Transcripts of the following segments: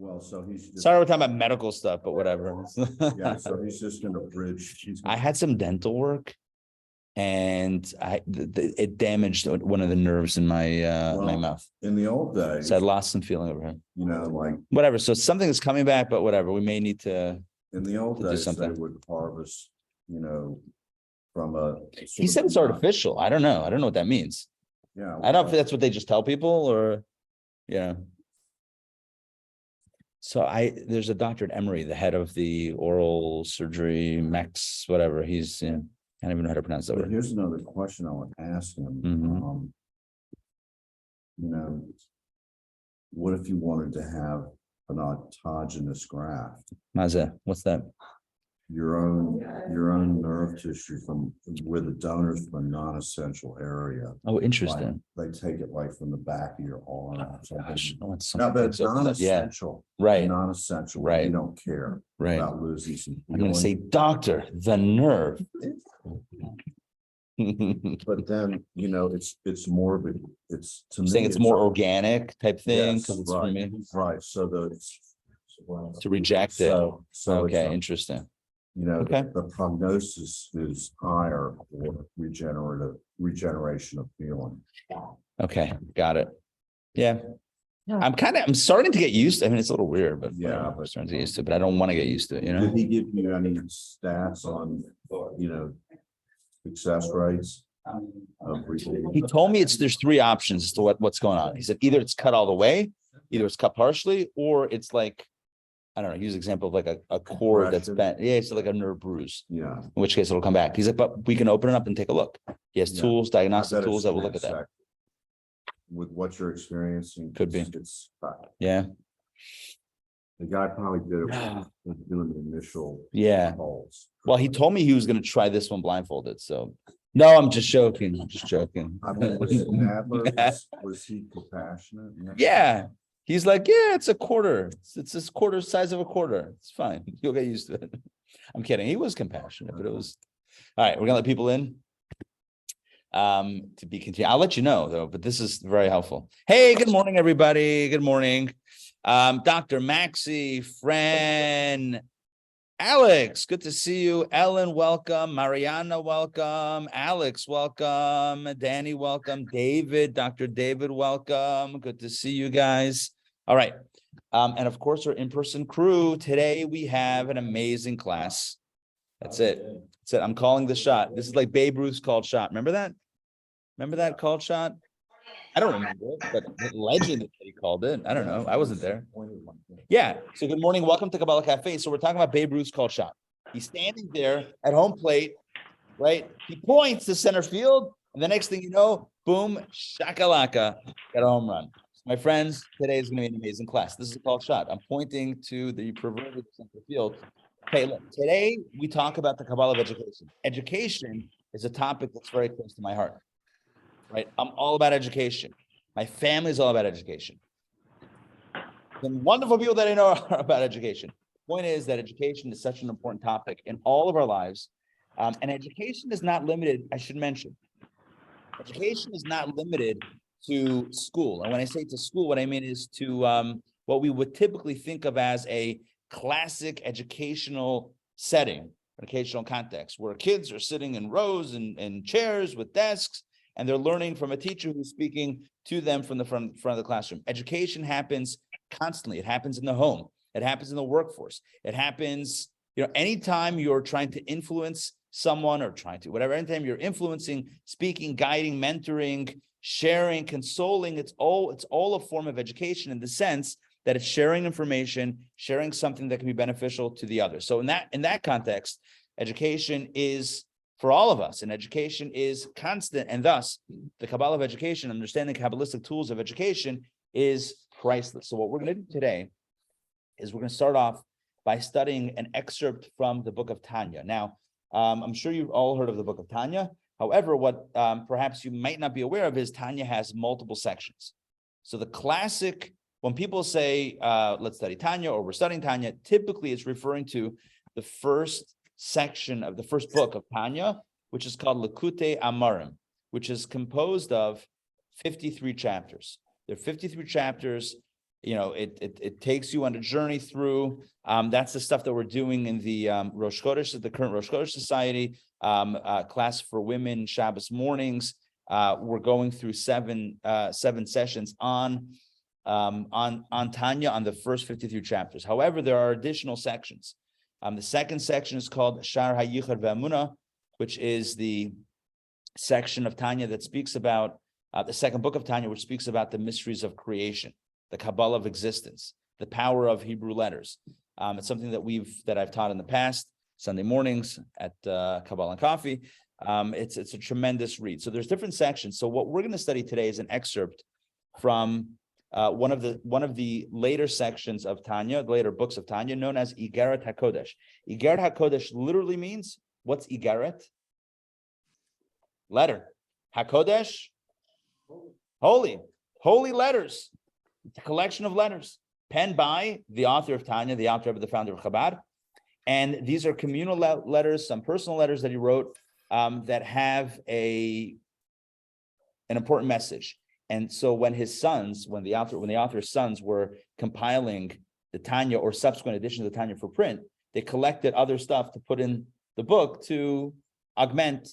Well, so he's just, Sorry, we're talking about medical stuff, but whatever. yeah, so he's just gonna bridge. I had some dental work, and it damaged one of the nerves in my my mouth. In the old days, So I lost some feeling over him. you know, like Whatever. So something is coming back, but whatever. We may need to. in the old To do days, they something. would harvest, you know, from a. He said it's artificial. I don't know. I don't know what that means. Yeah. I don't know if that's what they just tell people or, yeah. So there's a doctor at Emory, the head of the oral surgery, Max, whatever. He's I don't even know how to pronounce that But word. here's another question I would ask him. Mhm. You know, what if you wanted to have an autogenous graft? Maza, what's that? Your own nerve tissue from where the donor's from a non-essential area. Oh, interesting. Like, they take it like from the back of your arm. or something. Gosh, I want No, but something it's so bad. Yeah, non-essential. right. Non-essential. Right. You don't care Right. about losing some. I'm going to feeling. say, doctor, the nerve. But then, you know, it's morbid. It's to me. Saying it's more a- organic type thing. Yes, 'Cause it's for right, me. right. So To reject it. So it's Okay, a- interesting. you know, Okay. the prognosis is higher for regeneration of feeling. Okay, got it. Yeah. I'm starting to get used to it. I mean, it's a little weird, but Yeah, I'm but- starting to get used to it, but I don't want to get used to it, you Did know? he give you any stats on, you know, success rates? He told me there's three options as to what's going on. He said either it's cut all the way, either it's cut partially, or it's like, I don't know, use an example of like a cord that's Compression. bent. Yeah, it's like a nerve bruise, Yeah. in which case it'll come back. He's like, but we can open it up and take a look. He has Yeah. tools, I diagnostic bet tools it's that will look at that. intersect with what you're experiencing. Could be. It's Yeah, the guy probably did it with doing the initial. yeah. calls. Well, he told me he was going to try this one blindfolded. So, no, I'm just joking. I'm just joking. I mean, was he compassionate? Yeah. He's like, yeah, it's a quarter. It's this quarter size of a quarter. It's fine. You'll get used to it. I'm kidding. He was compassionate, but it was all right. We're gonna let people in. To be continued. I'll let you know though, but this is very helpful. Hey, good morning, everybody. Good morning. Dr. Maxie, Fran, Alex, good to see you. Ellen, welcome. Mariana, welcome. Alex, welcome. Danny, welcome. David, Dr. David, welcome. Good to see you guys. All right. And of course, our in-person crew. Today, we have an amazing class. That's it. That's it. I'm calling the shot. This is like Babe Ruth's called shot. Remember that? Remember that called shot? I don't remember it, but the legend that he called it. I don't know. I wasn't there. Yeah. So good morning. Welcome to Kabbalah Cafe. So we're talking about Babe Ruth's called shot. He's standing there at home plate, right? He points to center field, and the next thing you know, boom, shakalaka, got a home run. My friends, today is going to be an amazing class. This is a called shot. I'm pointing to the proverbial center field. Okay, look, today we talk about the Kabbalah of education. Education is a topic that's very close to my heart. Right? I'm all about education. My family is all about education. The wonderful people that I know are about education. Point is that education is such an important topic in all of our lives. And education is not limited, I should mention. Education is not limited to school. And when I say to school, what I mean is to what we would typically think of as a classic educational setting, educational context, where kids are sitting in rows and chairs with desks, and they're learning from a teacher who's speaking to them from the front of the classroom. Education happens constantly. It happens in the home. It happens in the workforce. It happens, anytime you're trying to influence someone or trying to, whatever, anytime you're influencing, speaking, guiding, mentoring, sharing, consoling, it's all a form of education in the sense that it's sharing information, sharing something that can be beneficial to the other. So in that context, education is for all of us, and education is constant, and thus the Kabbalah of education, understanding Kabbalistic tools of education is priceless. So what we're going to do today is we're going to start off by studying an excerpt from the book of Tanya. Now, I'm sure you've all heard of the book of Tanya. However, what perhaps you might not be aware of is Tanya has multiple sections. So the classic, when people say, let's study Tanya or we're studying Tanya, typically it's referring to the first section of the first book of Tanya, which is called Likutei Amarim, which is composed of 53 chapters. There are 53 chapters it takes you on a journey through. That's the stuff that we're doing in the Rosh Chodesh, the current Rosh Chodesh Society class for women, Shabbos mornings. We're going through seven sessions on Tanya on the first 53 chapters. However, there are additional sections. The second section is called Shar HaYichad Ve'Emunah, which is the section of Tanya that speaks about the second book of Tanya, which speaks about the mysteries of creation, the Kabbalah of existence, the power of Hebrew letters. It's something that I've taught in the past, Sunday mornings at Kabbalah and Coffee. It's a tremendous read. So there's different sections. So what we're going to study today is an excerpt from one of the later sections of Tanya, the later books of Tanya, known as Igeret HaKodesh. Igeret HaKodesh literally means, what's Igeret? Letter. HaKodesh? Holy letters. It's a collection of letters penned by the author of Tanya, the author of the founder of Chabad. And these are communal letters, some personal letters that he wrote that have an important message. And so when the author's sons were compiling the Tanya or subsequent editions of the Tanya for print, they collected other stuff to put in the book to augment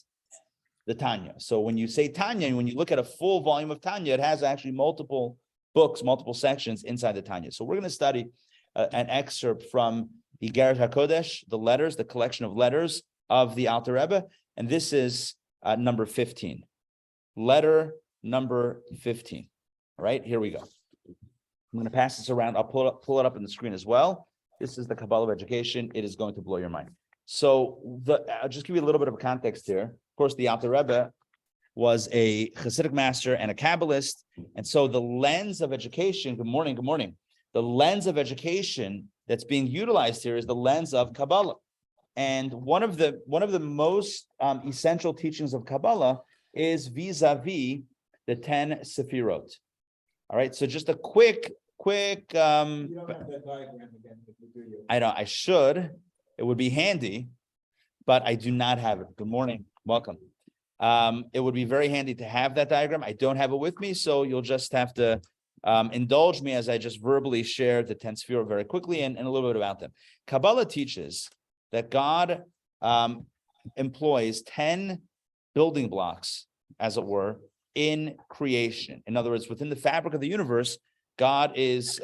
the Tanya. So when you say Tanya, and when you look at a full volume of Tanya, it has actually multiple books, multiple sections inside the Tanya. So we're going to study an excerpt from Igeret HaKodesh, the letters, the collection of letters of the Alter Rebbe. And this is number 15. Letter number 15. All right, here we go. I'm going to pass this around. I'll pull it up on the screen as well. This is the Kabbalah of education. It is going to blow your mind. So I'll just give you a little bit of context here. Of course, the Alter Rebbe was a Hasidic master and a Kabbalist. And so the lens of education, good morning. The lens of education that's being utilized here is the lens of Kabbalah. And one of the most essential teachings of Kabbalah is vis-a-vis the 10 Sefirot. All right, so just a quick. You don't have that diagram again, do you? I should. It would be handy, but I do not have it. Good morning. Welcome. It would be very handy to have that diagram. I don't have it with me, so you'll just have to indulge me as I just verbally share the 10 Sefirot very quickly and a little bit about them. Kabbalah teaches that God employs 10 building blocks, as it were, in creation. In other words, within the fabric of the universe, God is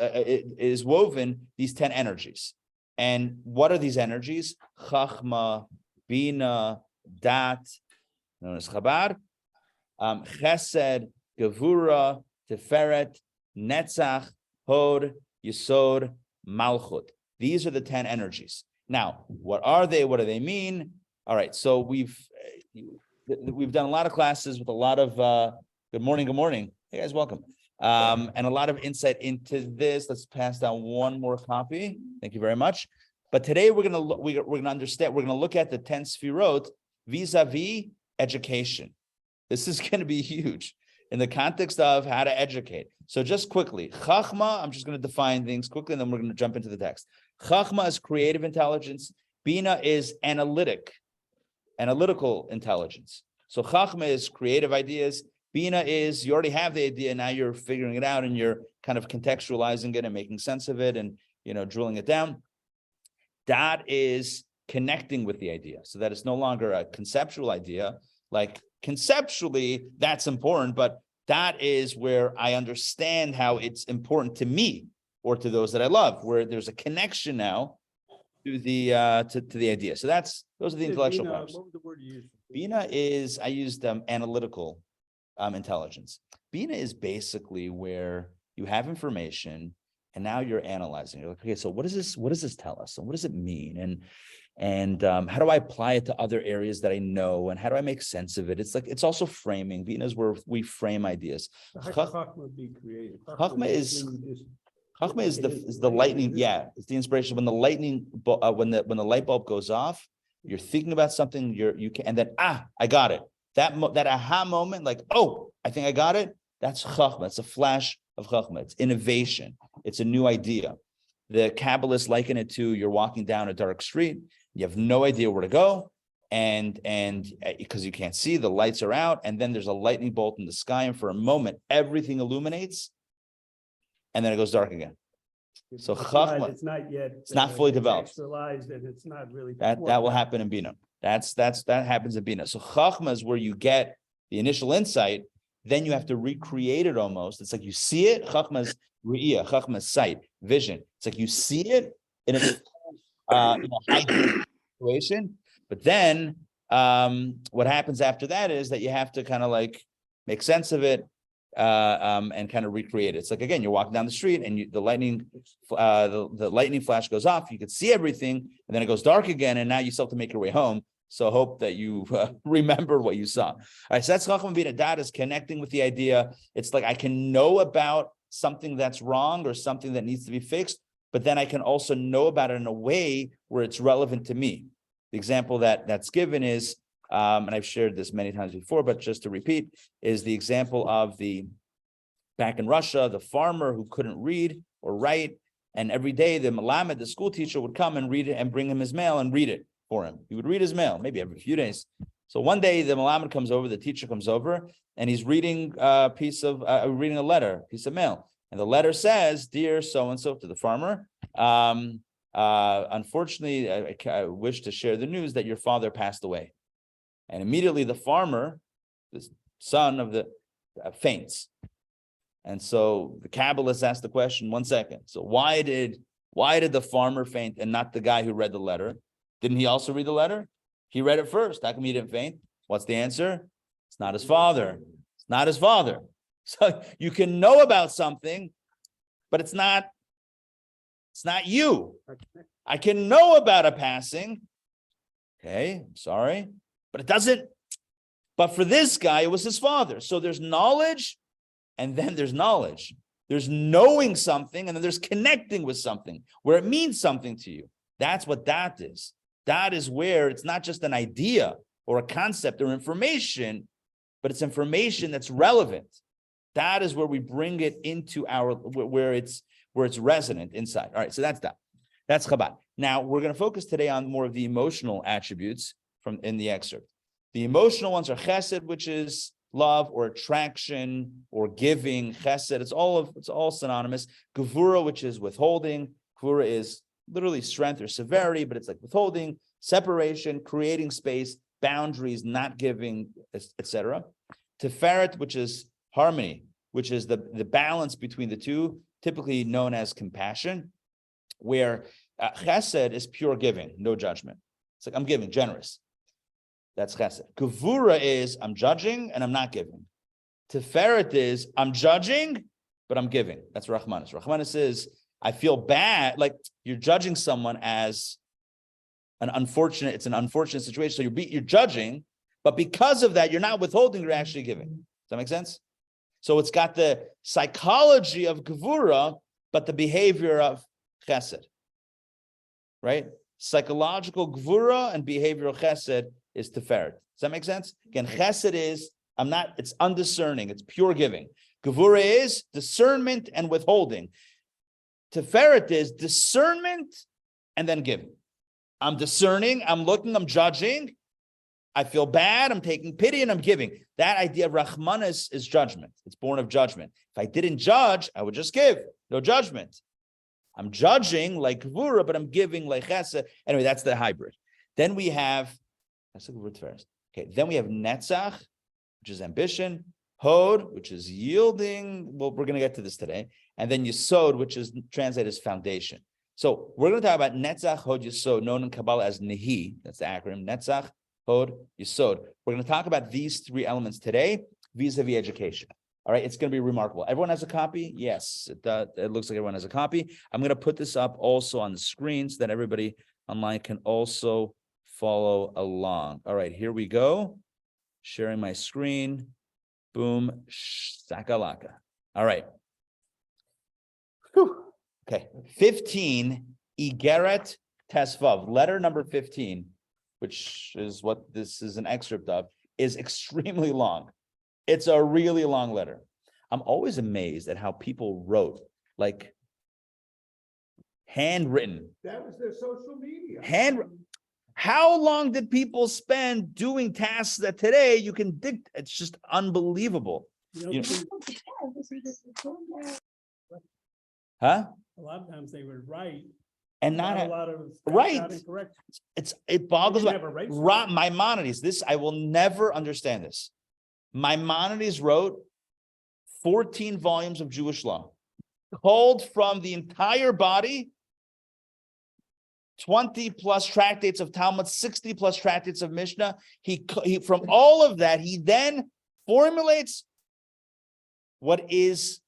woven these 10 energies. And what are these energies? Chachma, Bina, Dat, known as Chabad, Chesed, Gevura, Tiferet, Netzach, Hod, Yesod, Malchut. These are the 10 energies. Now, what are they? What do they mean? All right, so we've done a lot of classes with a lot of good morning. Hey guys, welcome. And a lot of insight into this. Let's pass down one more copy. Thank you very much. But today we're gonna look at the 10 Sefirot vis-a-vis education. This is going to be huge in the context of how to educate. So just quickly, Chachma, I'm just going to define things quickly, and then we're going to jump into the text. Chachma is creative intelligence. Bina is analytical intelligence. So Chachma is creative ideas. Bina is, you already have the idea, now you're figuring it out and you're kind of contextualizing it and making sense of it and, drilling it down. Dat is connecting with the idea, so that it's no longer a conceptual idea. Like conceptually, that's important, but that is where I understand how it's important to me or to those that I love, where there's a connection now to the to the idea. So those are the intellectual powers. What was the word you used? Bina is, I used analytical intelligence. Bina is basically where you have information and now you're analyzing. You're like, okay, so what does this tell us? And what does it mean? And how do I apply it to other areas that I know? And how do I make sense of it? It's also framing. Bina is where we frame ideas. Chachma would be creative. Chachma is the lightning. Yeah, it's the inspiration. When the lightning, when the light bulb goes off, you're thinking about something. You can, and then I got it. That aha moment, like, oh, I think I got it. That's Chachma. It's a flash of Chachma. It's innovation. It's a new idea. The Kabbalists liken it to you're walking down a dark street. You have no idea where to go, and because you can't see, the lights are out, and then there's a lightning bolt in the sky, and for a moment, everything illuminates, and then it goes dark again. So It's Chachma, it's not yet. it's not fully developed. Actualized, and it's not really. that will happen in Bina. That happens in Bina. So Chachma is where you get the initial insight, then you have to recreate it almost. It's like you see it, Chachma is Re'iyah, Chachma is sight, vision. It's like you see it in a high situation, but then what happens after that is that you have to kind of like make sense of it and kind of recreate it. It's like, again, you're walking down the street and the lightning flash goes off. You can see everything, and then it goes dark again, and now you still have to make your way home. So hope that you remember what you saw. All right, so that's Chacham Bina. That is connecting with the idea. It's like I can know about something that's wrong or something that needs to be fixed, but then I can also know about it in a way where it's relevant to me. The example that's given is, and I've shared this many times before, but just to repeat, is the example of back in Russia, the farmer who couldn't read or write, and every day the Malamed, the school teacher, would come and read it and bring him his mail and read it for him. He would read his mail, maybe every few days. So one day the Malamed comes over, the teacher comes over, and he's reading reading a letter, piece of mail. And the letter says, "Dear so-and-so," to the farmer, unfortunately, I wish to share the news that your father passed away. And immediately the farmer, the son of the, faints. And so the Kabbalists asked the question, 1 second. So why did the farmer faint and not the guy who read the letter? Didn't he also read the letter? He read it first. How come he didn't faint? What's the answer? It's not his father. It's not his father. So you can know about something, but it's not you. I can know about a passing. Okay, I'm sorry. But it doesn't. But for this guy, it was his father. So there's knowledge, and then there's knowledge. There's knowing something, and then there's connecting with something where it means something to you. That's what that is. That is where it's not just an idea or a concept or information, but it's information that's relevant. That is where we bring it into where it's resonant inside. All right, so that's that. That's Chabad. Now we're going to focus today on more of the emotional attributes in the excerpt. The emotional ones are chesed, which is love or attraction or giving. Chesed, it's all synonymous. Gevura, which is withholding. Gevura is literally strength or severity, but it's like withholding, separation, creating space, boundaries, not giving, etc. Tiferet, which is harmony, which is the balance between the two, typically known as compassion, where chesed is pure giving, no judgment. It's like I'm giving, generous. That's chesed. Gevura is I'm judging and I'm not giving. Tiferet is I'm judging, but I'm giving. That's Rachmanis. Rachmanis is I feel bad, like you're judging someone as it's an unfortunate situation. So you're judging, but because of that, you're not withholding, you're actually giving. Does that make sense? So it's got the psychology of Gevura, but the behavior of chesed, right? Psychological Gevura and behavioral chesed is Tiferet. Does that make sense? Again, chesed is, it's undiscerning, it's pure giving. Gevura is discernment and withholding. Tiferet is discernment and then giving. I'm discerning, I'm looking, I'm judging. I feel bad, I'm taking pity, and I'm giving. That idea of Rachmanis is judgment. It's born of judgment. If I didn't judge, I would just give. No judgment. I'm judging like Gevura, but I'm giving like Chesed. Anyway, that's the hybrid. Then we have, that's the word first. Okay, then we have Netzach, which is ambition. Hod, which is yielding. Well, we're going to get to this today. And then Yesod, which is translated as foundation. So we're going to talk about Netzach, Hod, Yesod, known in Kabbalah as Nehi. That's the acronym. Netzach, Hod, Yesod. We're going to talk about these three elements today vis-a-vis education. All right, it's going to be remarkable. Everyone has a copy? Yes, it looks like everyone has a copy. I'm going to put this up also on the screen so that everybody online can also follow along. All right, here we go. Sharing my screen. Boom, shakalaka. All right. Whew. Okay, 15, Igeret Tesvav, letter number 15, which is what this is an excerpt of, is extremely long. It's a really long letter. I'm always amazed at how people wrote, like handwritten. That was their social media. How long did people spend doing tasks that today you can dig? It's just unbelievable. Huh? A lot of times they would write. And not a have, lot of. right. Incorrect. it boggles They my never write something. Maimonides. This, I will never understand this. Maimonides wrote 14 volumes of Jewish law, pulled from the entire body, 20 plus tractates of Talmud, 60 plus tractates of Mishnah. He from all of that, he then formulates what is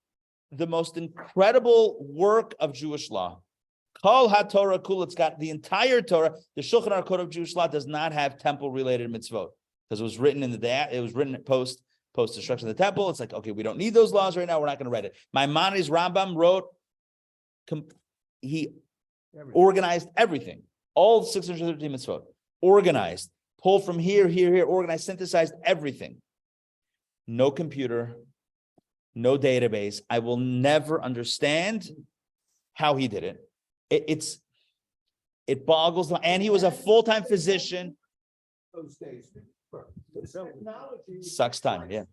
the most incredible work of Jewish law. Kol HaTorah Kul, it's got the entire Torah. The Shulchan Aruch Code of Jewish law does not have temple-related mitzvot because it was written in the day. It was written post destruction of the temple. It's like, okay, we don't need those laws right now. We're not going to write it. Maimonides Rambam wrote. He organized everything, all 613 mitzvot, organized, pulled from here, organized, synthesized everything. No computer, no database. I will never understand how he did it. It boggles, and he was a full-time physician. Those days. Technology Sucks time, yeah,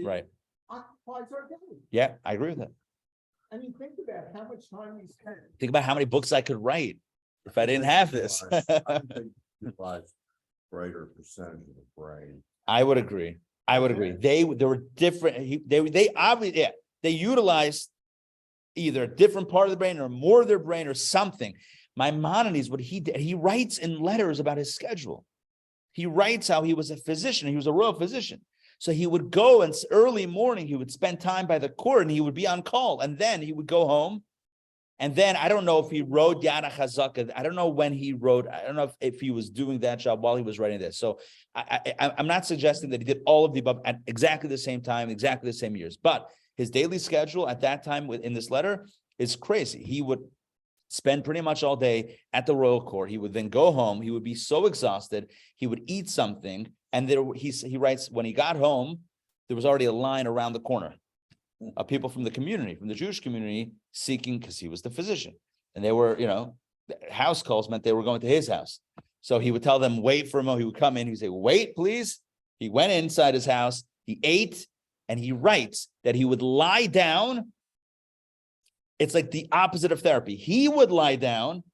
right. occupies our day. Yeah, I agree with that. I mean, think about how much time we spend. Think about how many books I could write if I didn't have this. I think it utilize greater percentage of the brain. I would agree. They were different. They obviously, yeah, they utilized either a different part of the brain or more of their brain or something. Maimonides, what he did, he writes in letters about his schedule. He writes how he was a physician. He was a royal physician. So he would go and early morning, he would spend time by the court and he would be on call. And then he would go home. And then I don't know if he wrote Yad HaChazaka. I don't know when he wrote. I don't know if he was doing that job while he was writing this. So I'm not suggesting that he did all of the above at exactly the same time, exactly the same years. But his daily schedule at that time in this letter is crazy. He would spend pretty much all day at the royal court. He would then go home. He would be so exhausted. He would eat something. And he writes, when he got home, there was already a line around the corner of people from the community, from the Jewish community, seeking, because he was the physician. And they were, house calls meant they were going to his house. So he would tell them, wait for a moment. He would come in. He would say, wait, please. He went inside his house. He ate, and he writes that he would lie down. It's like the opposite of therapy. He would lie down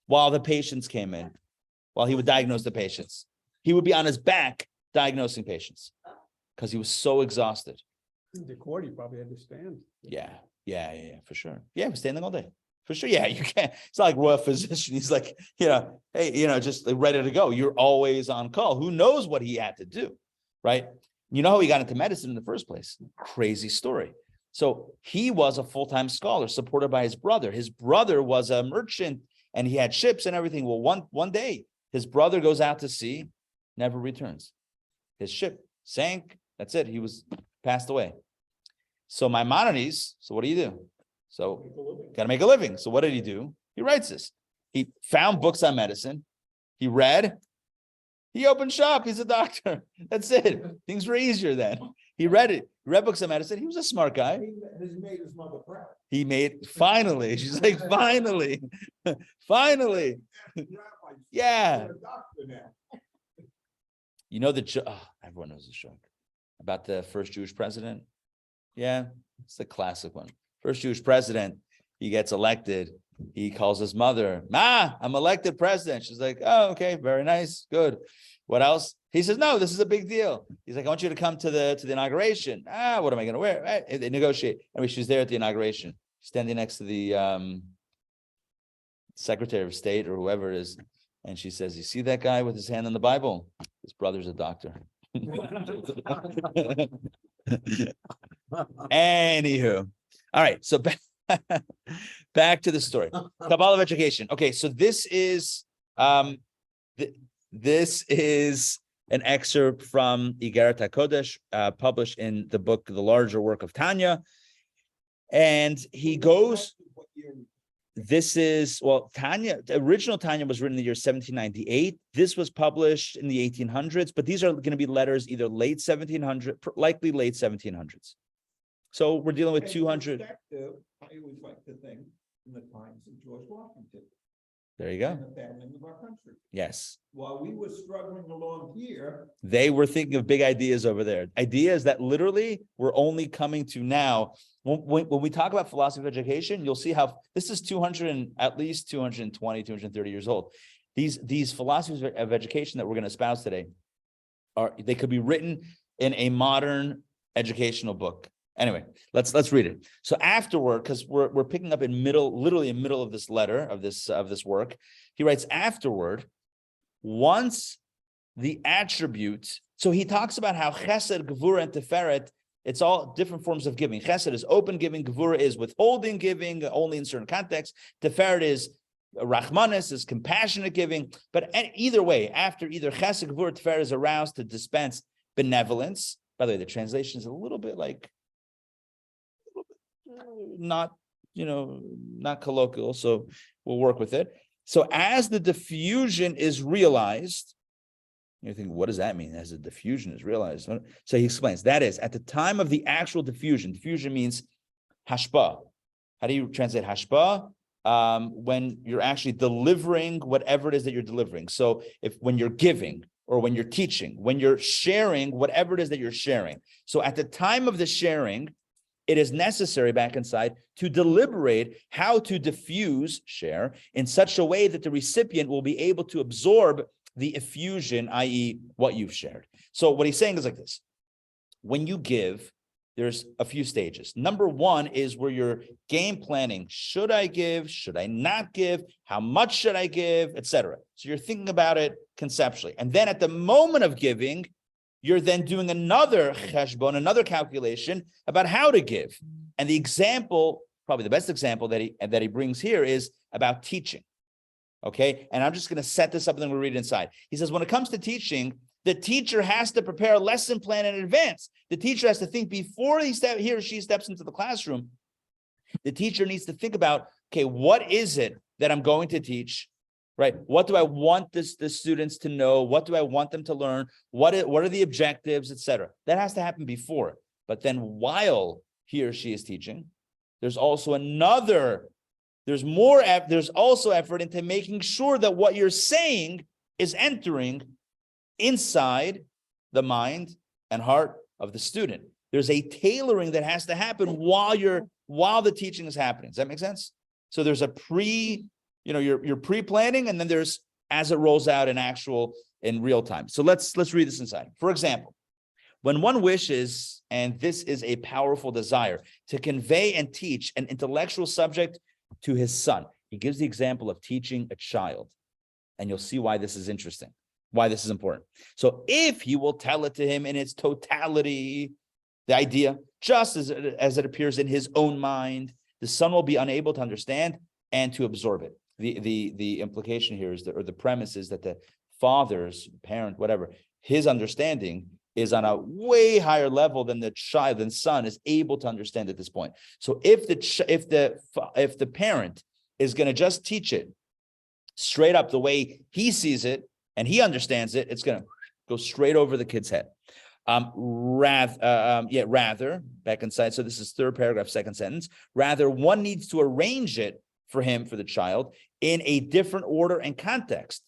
while the patients came in, while he would diagnose the patients. He would be on his back diagnosing patients because he was so exhausted. The court, you probably understand. Yeah, for sure. Yeah, he was standing all day. For sure. Yeah, you can't. It's not like royal physician. He's like, hey, just ready to go. You're always on call. Who knows what he had to do, right? You know how he got into medicine in the first place? Crazy story. So he was a full-time scholar supported by his brother. His brother was a merchant and he had ships and everything. Well, one day his brother goes out to sea, never returns. His ship sank. That's it. He was passed away. So Maimonides, so what do you do? So got to make a living. So what did he do? He writes this. He found books on medicine. He read. He opened shop. He's a doctor. That's it. Things were easier then. He read it. He read books on medicine. He was a smart guy. He has made his mother proud. He made, finally. She's like, finally. Finally. Yeah. You're a doctor now. You know everyone knows the joke about the first Jewish president. Yeah, it's the classic one. First Jewish president, he gets elected. He calls his mother, Ma, I'm elected president. She's like, oh, okay, very nice, good. What else? He says, no, this is a big deal. He's like, I want you to come to the inauguration. What am I going to wear? Right. They negotiate. I mean, she's there at the inauguration, standing next to the Secretary of State or whoever it is. And she says, you see that guy with his hand on the Bible? His brother's a doctor. Anywho. All right. So back to the story. Kabbalah of education. Okay. So this is an excerpt from Igeret HaKodesh, published in the book, the larger work of Tanya. And he goes, Tanya, the original Tanya was written in the year 1798. This was published in the 1800s, but these are going to be letters either late 1700s, likely late 1700s. So we're dealing with 200. I always like to think in the times of George Washington. There you go. in the family of our country. Yes. While we were struggling along here, They were thinking of big ideas over there. Ideas that literally we're only coming to now. When we talk about philosophy of education, you'll see how this is 200 and at least 220, 230 years old. These philosophies of education that we're going to espouse today they could be written in a modern educational book. Anyway, let's read it. So afterward, because we're picking up literally in middle of this letter of this work, he writes afterward, once the attributes. So he talks about how chesed, gevura, and tiferet, it's all different forms of giving. Chesed is open giving, gevura is withholding giving, only in certain contexts. Tiferet is Rachmanis, is compassionate giving. But either way, after either chesed, gevura, tiferet is aroused to dispense benevolence. By the way, the translation is a little bit not colloquial, so we'll work with it. So as the diffusion is realized, you think, what does that mean? As the diffusion is realized. So he explains, that is, at the time of the actual diffusion means hashpa. How do you translate hashpa? When you're actually delivering whatever it is that you're delivering. So when you're giving, or when you're teaching, when you're sharing, whatever it is that you're sharing. So at the time of the sharing, it is necessary back inside to deliberate how to share, in such a way that the recipient will be able to absorb the effusion, i.e. what you've shared. So what he's saying is like this. When you give, there's a few stages. Number one is where you're game planning. Should I give? Should I not give? How much should I give? Etc. So you're thinking about it conceptually. And then at the moment of giving, you're then doing another cheshbon, another calculation about how to give. And the example, probably the best example that he brings here is about teaching. Okay, and I'm just going to set this up and then we'll read it inside. He says, when it comes to teaching, the teacher has to prepare a lesson plan in advance. The teacher has to think before he or she steps into the classroom. The teacher needs to think about, okay, what is it that I'm going to teach? Right? What do I want the students to know? What do I want them to learn? What are the objectives, etc.? That has to happen before. But then while he or she is teaching, there's also there's also effort into making sure that what you're saying is entering inside the mind and heart of the student. There's a tailoring that has to happen while the teaching is happening. Does that make sense? So there's a you're pre-planning, and then there's as it rolls out in real time. So let's read this inside. For example, when one wishes, and this is a powerful desire, to convey and teach an intellectual subject to his son, he gives the example of teaching a child, and you'll see why this is interesting, why this is important. So if he will tell it to him in its totality, the idea, just as it appears in his own mind, the son will be unable to understand and to absorb it. The implication here is the premise is that the father's parent, whatever, his understanding is on a way higher level than the son is able to understand at this point. So if the parent is going to just teach it straight up the way he sees it and he understands it, it's going to go straight over the kid's head. Rather, back inside. So this is third paragraph, second sentence. Rather, one needs to arrange it for the child, in a different order and context,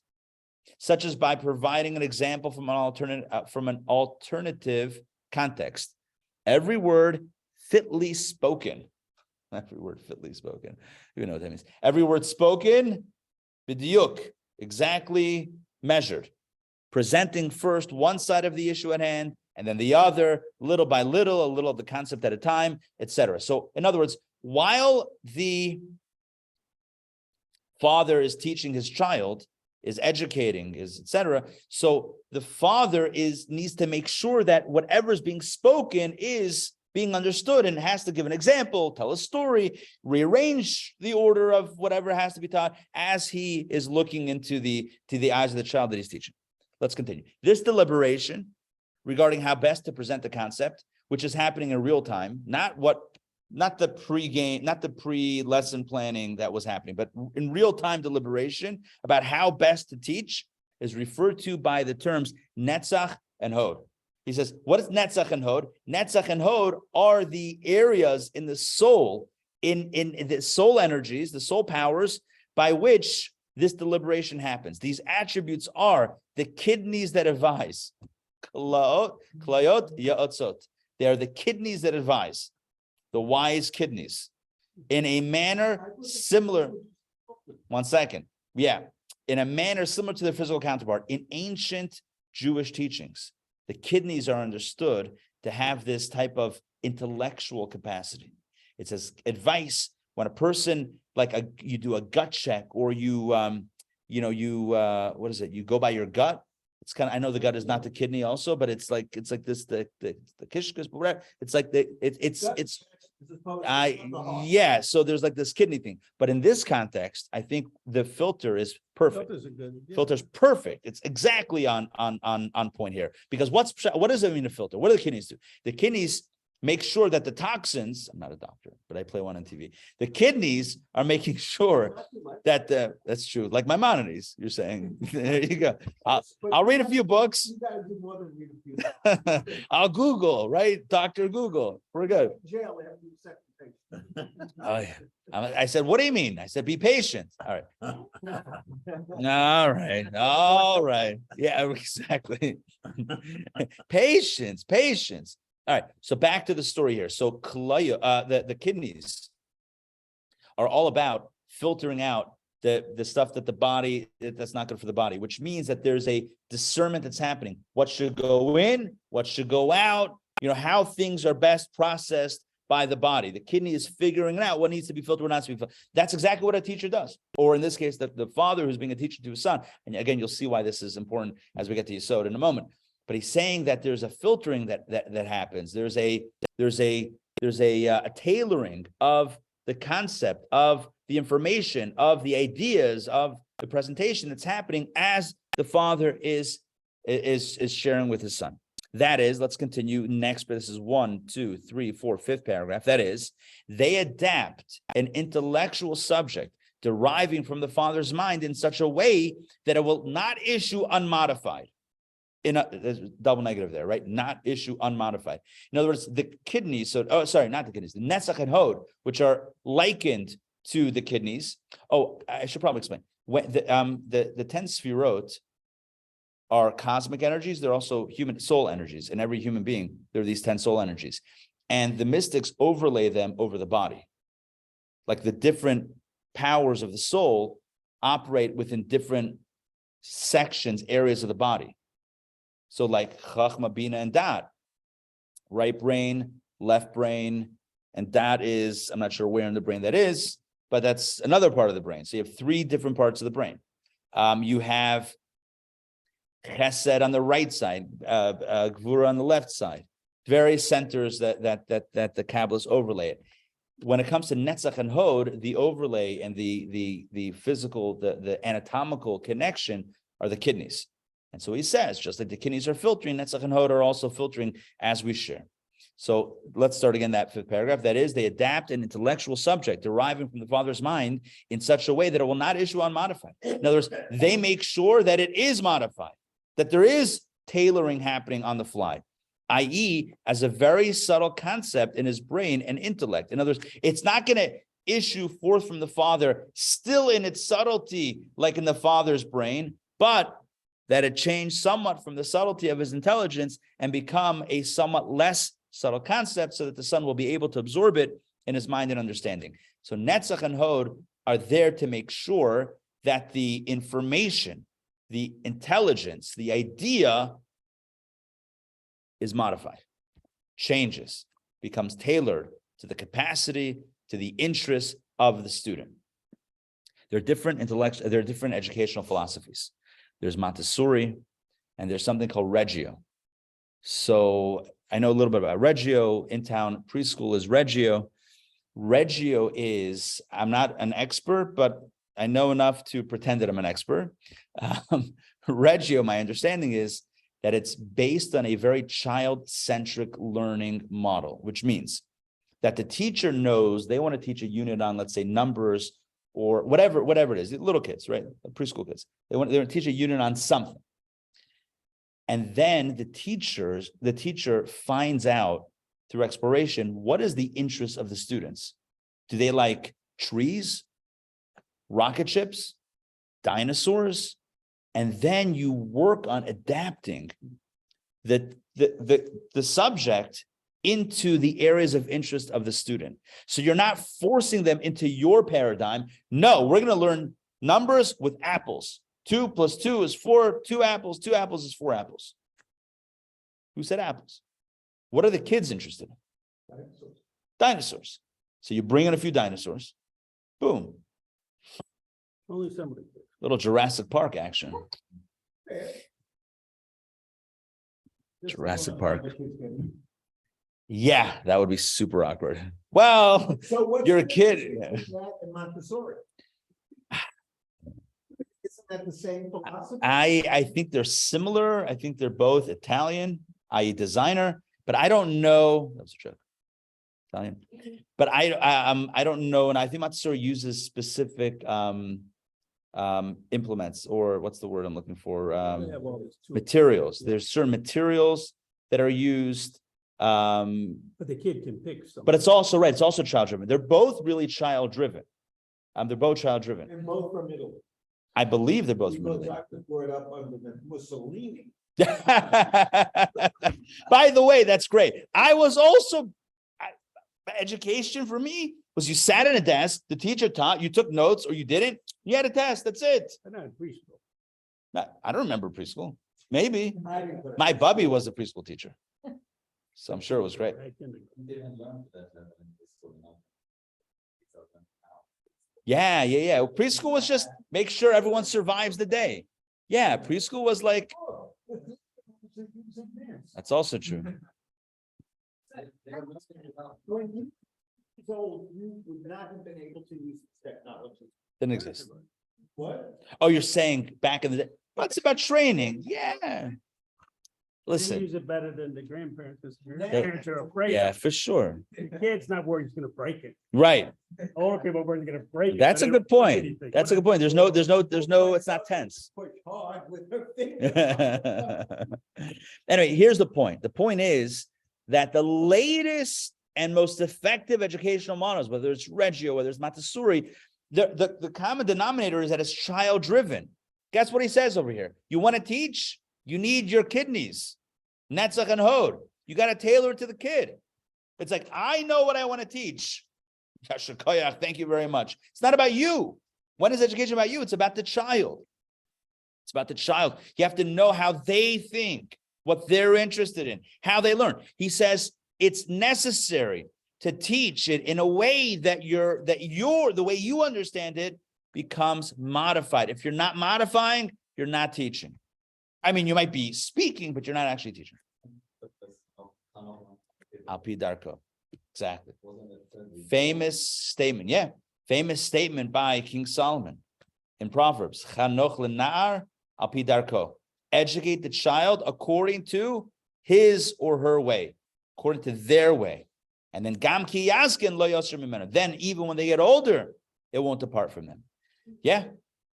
such as by providing an example from an alternative context. Every word fitly spoken. Every word fitly spoken. You know what that means. Every word spoken, b'diuk, exactly measured. Presenting first one side of the issue at hand, and then the other, little by little, a little of the concept at a time, etc. So, in other words, while the father is teaching his child, is educating, is etc. So the father needs to make sure that whatever is being spoken is being understood, and has to give an example, tell a story, rearrange the order of whatever has to be taught as he is looking into the eyes of the child that he's teaching. Let's continue. This deliberation regarding how best to present the concept, which is happening in real time, not the pre-game, not the pre-lesson planning that was happening, but in real-time deliberation about how best to teach, is referred to by the terms netzach and hod. He says, what is netzach and hod? Netzach and hod are the areas in the soul, in the soul energies, the soul powers, by which this deliberation happens. These attributes are the kidneys that advise. Klayot ya'otzot. They are the kidneys that advise, the wise kidneys, in a manner similar. 1 second. Yeah. In a manner similar to their physical counterpart. In ancient Jewish teachings, the kidneys are understood to have this type of intellectual capacity. It says advice when a person, you do a gut check, or you what is it? You go by your gut. It's kind of, I know the gut is not the kidney also, but it's like this, the kishkas, but whatever. It's like yeah. So there's like this kidney thing, but in this context, I think the filter is perfect. Filters are good. Yeah. Filter's perfect. It's exactly on point here, because what does it mean to filter? What do the kidneys do? The kidneys make sure that the toxins, I'm not a doctor, but I play one on TV. The kidneys are making sure that that's true. Like Maimonides, you're saying. There you go. I'll read a few books. You gotta do more than read a few. I'll Google, right? Dr. Google. We're good. Jail, they have to do second patient. Oh, yeah. I said, what do you mean? I said, be patient. All right. All right. All right. Yeah, exactly. Patience. All right. So back to the story here. So the kidneys are all about filtering out the stuff that the body, that's not good for the body, which means that there's a discernment that's happening. What should go in, what should go out, how things are best processed by the body. The kidney is figuring out what needs to be filtered, what not to be filtered. That's exactly what a teacher does. Or in this case, the father who's being a teacher to his son. And again, you'll see why this is important as we get to Yesod in a moment. But he's saying that there's a filtering that happens. There's a tailoring of the concept, of the information, of the ideas, of the presentation that's happening as the father is sharing with his son. That is, let's continue next, but this is 1, 2, 3, 4, 5th paragraph. That is, they adapt an intellectual subject deriving from the father's mind in such a way that it will not issue unmodified. There's a double negative there, right? Not issue unmodified. In other words, the kidneys, not the kidneys, the netzach and hod, which are likened to the kidneys. Oh, I should probably explain. When the 10 sfirot are cosmic energies. They're also human soul energies. In every human being, there are these 10 soul energies. And the mystics overlay them over the body. Like the different powers of the soul operate within different sections, areas of the body. So like Chachma, Bina, and Dat, right brain, left brain, and Dat is, I'm not sure where in the brain that is, but that's another part of the brain. So you have 3 different parts of the brain. You have Chesed on the right side, Gvura on the left side, various centers that the Kabbalists overlay it. When it comes to Netzach and Hod, the overlay and the physical, the anatomical connection are the kidneys. And so he says, just like the kidneys are filtering, Netzach and Hod are also filtering as we share. So let's start again that 5th paragraph. That is, they adapt an intellectual subject deriving from the Father's mind in such a way that it will not issue unmodified. In other words, they make sure that it is modified, that there is tailoring happening on the fly, i.e., as a very subtle concept in his brain and intellect. In other words, it's not going to issue forth from the Father still in its subtlety, like in the Father's brain, but that it changed somewhat from the subtlety of his intelligence and become a somewhat less subtle concept so that the Son will be able to absorb it in his mind and understanding. So Netzach and Hod are there to make sure that the information, the intelligence, the idea is modified, changes, becomes tailored to the capacity, to the interests of the student. There are different educational philosophies. There's Montessori, and there's something called Reggio. So I know a little bit about Reggio. In town preschool is Reggio. Reggio is, I'm not an expert, but I know enough to pretend that I'm an expert. Reggio, my understanding is that it's based on a very child-centric learning model, which means that the teacher knows they want to teach a unit on, let's say, numbers or whatever it is, little kids, right? Preschool kids. They want to teach a unit on something. And then the teacher finds out through exploration, what is the interest of the students? Do they like trees, rocket ships, dinosaurs, and then you work on adapting the subject into the areas of interest of the student. So you're not forcing them into your paradigm. No, we're going to learn numbers with apples. 2 + 2 is 4, 2 apples is 4 apples. Who said apples? What are the kids interested in? Dinosaurs. So you bring in a few dinosaurs. Boom. Only somebody. Little Jurassic Park action. Jurassic Park. Yeah, that would be super awkward. Well, So what's you're a the kid. difference between that and Montessori? Isn't that the same philosophy? I think they're similar. I think they're both Italian, i.e. designer, but I don't know. That was a joke. Italian. But I don't know. And I think Montessori uses specific implements, or what's the word I'm looking for? Yeah, well, it's two. Materials. There's certain materials that are used. But the kid can pick some. But it's also right. It's also child driven. They're both really child driven. They're both child driven. And both from Italy. I believe they're both from Because Italy. I was brought up under the Mussolini. By the way, that's great. I was also education for me was you sat at a desk, the teacher taught, you took notes or you didn't, you had a test. That's it. But not in preschool. I don't remember preschool. Maybe I didn't put it- my bubby was a preschool teacher, so I'm sure it was great. Right, kindergarten. Yeah. Preschool was just make sure everyone survives the day. Yeah, preschool was like, Oh, it was advanced. that's also true. When you was old, you would not have been able to use this technology. Didn't exist. What? Oh, you're saying back in the day. What's about training? Yeah. They Listen, use it better than the grandparents, because the Yeah. grandparents are afraid. yeah, for sure. The kid's not worried he's gonna break it. Right. Older people are worried he's gonna break it. That's but a they good don't break point. anything. That's a good point. There's no, it's not tense. Push hard with her fingers. Anyway, here's the point. The point is that the latest and most effective educational models, whether it's Reggio, whether it's Montessori, the common denominator is that it's child driven. Guess what he says over here? You want to teach? You need your kidneys. Netzach and Hod. You got to tailor it to the kid. It's like, I know what I want to teach. Thank you very much. It's not about you. When is education about you? It's about the child. It's about the child. You have to know how they think, what they're interested in, how they learn. He says it's necessary to teach it in a way that the way you understand it becomes modified. If you're not modifying, you're not teaching. I mean, you might be speaking, but you're not actually teaching. Alpi Darko. Exactly. Famous statement. Yeah. Famous statement by King Solomon in Proverbs. Chanoch le'na'ar alpi darko. Educate the child according to his or her way, according to their way. And then gam ki yaskin lo yosher mimenu. Then even when they get older, it won't depart from them. Yeah.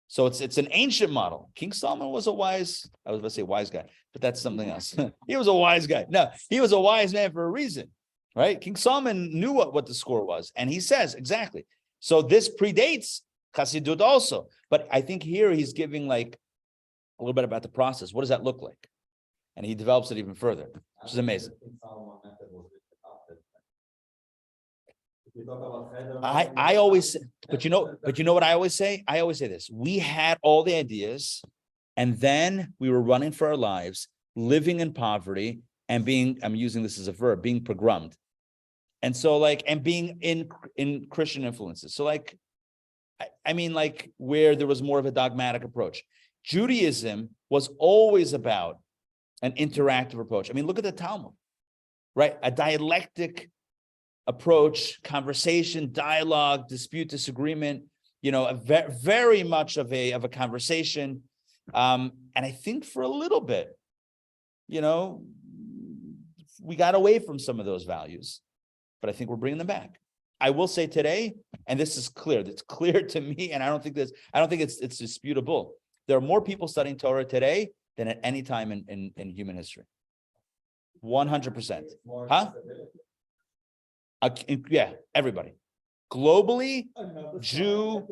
So it's an ancient model. King Solomon was a wise, I was going to say wise guy, but that's something else. He was a wise guy. No, he was a wise man for a reason, right? King Solomon knew what the score was. And he says, exactly. So this predates Chassidut also. But I think here he's giving like a little bit about the process. What does that look like? And he develops it even further, which is amazing. I always, but you know what I always say? I always say this. We had all the ideas, and then we were running for our lives, living in poverty, and I'm using this as a verb, being pogromed. And so and being in Christian influences. So I mean, where there was more of a dogmatic approach. Judaism was always about an interactive approach. I mean, look at the Talmud, right? A dialectic approach, conversation, dialogue, dispute, disagreement, very much of a conversation. And I think for a little bit, we got away from some of those values, but I think we're bringing them back. I will say today, and this is clear, it's clear to me, and I don't think it's disputable. There are more people studying Torah today than at any time in human history. 100%. Huh? Yeah, everybody. Globally, Jew,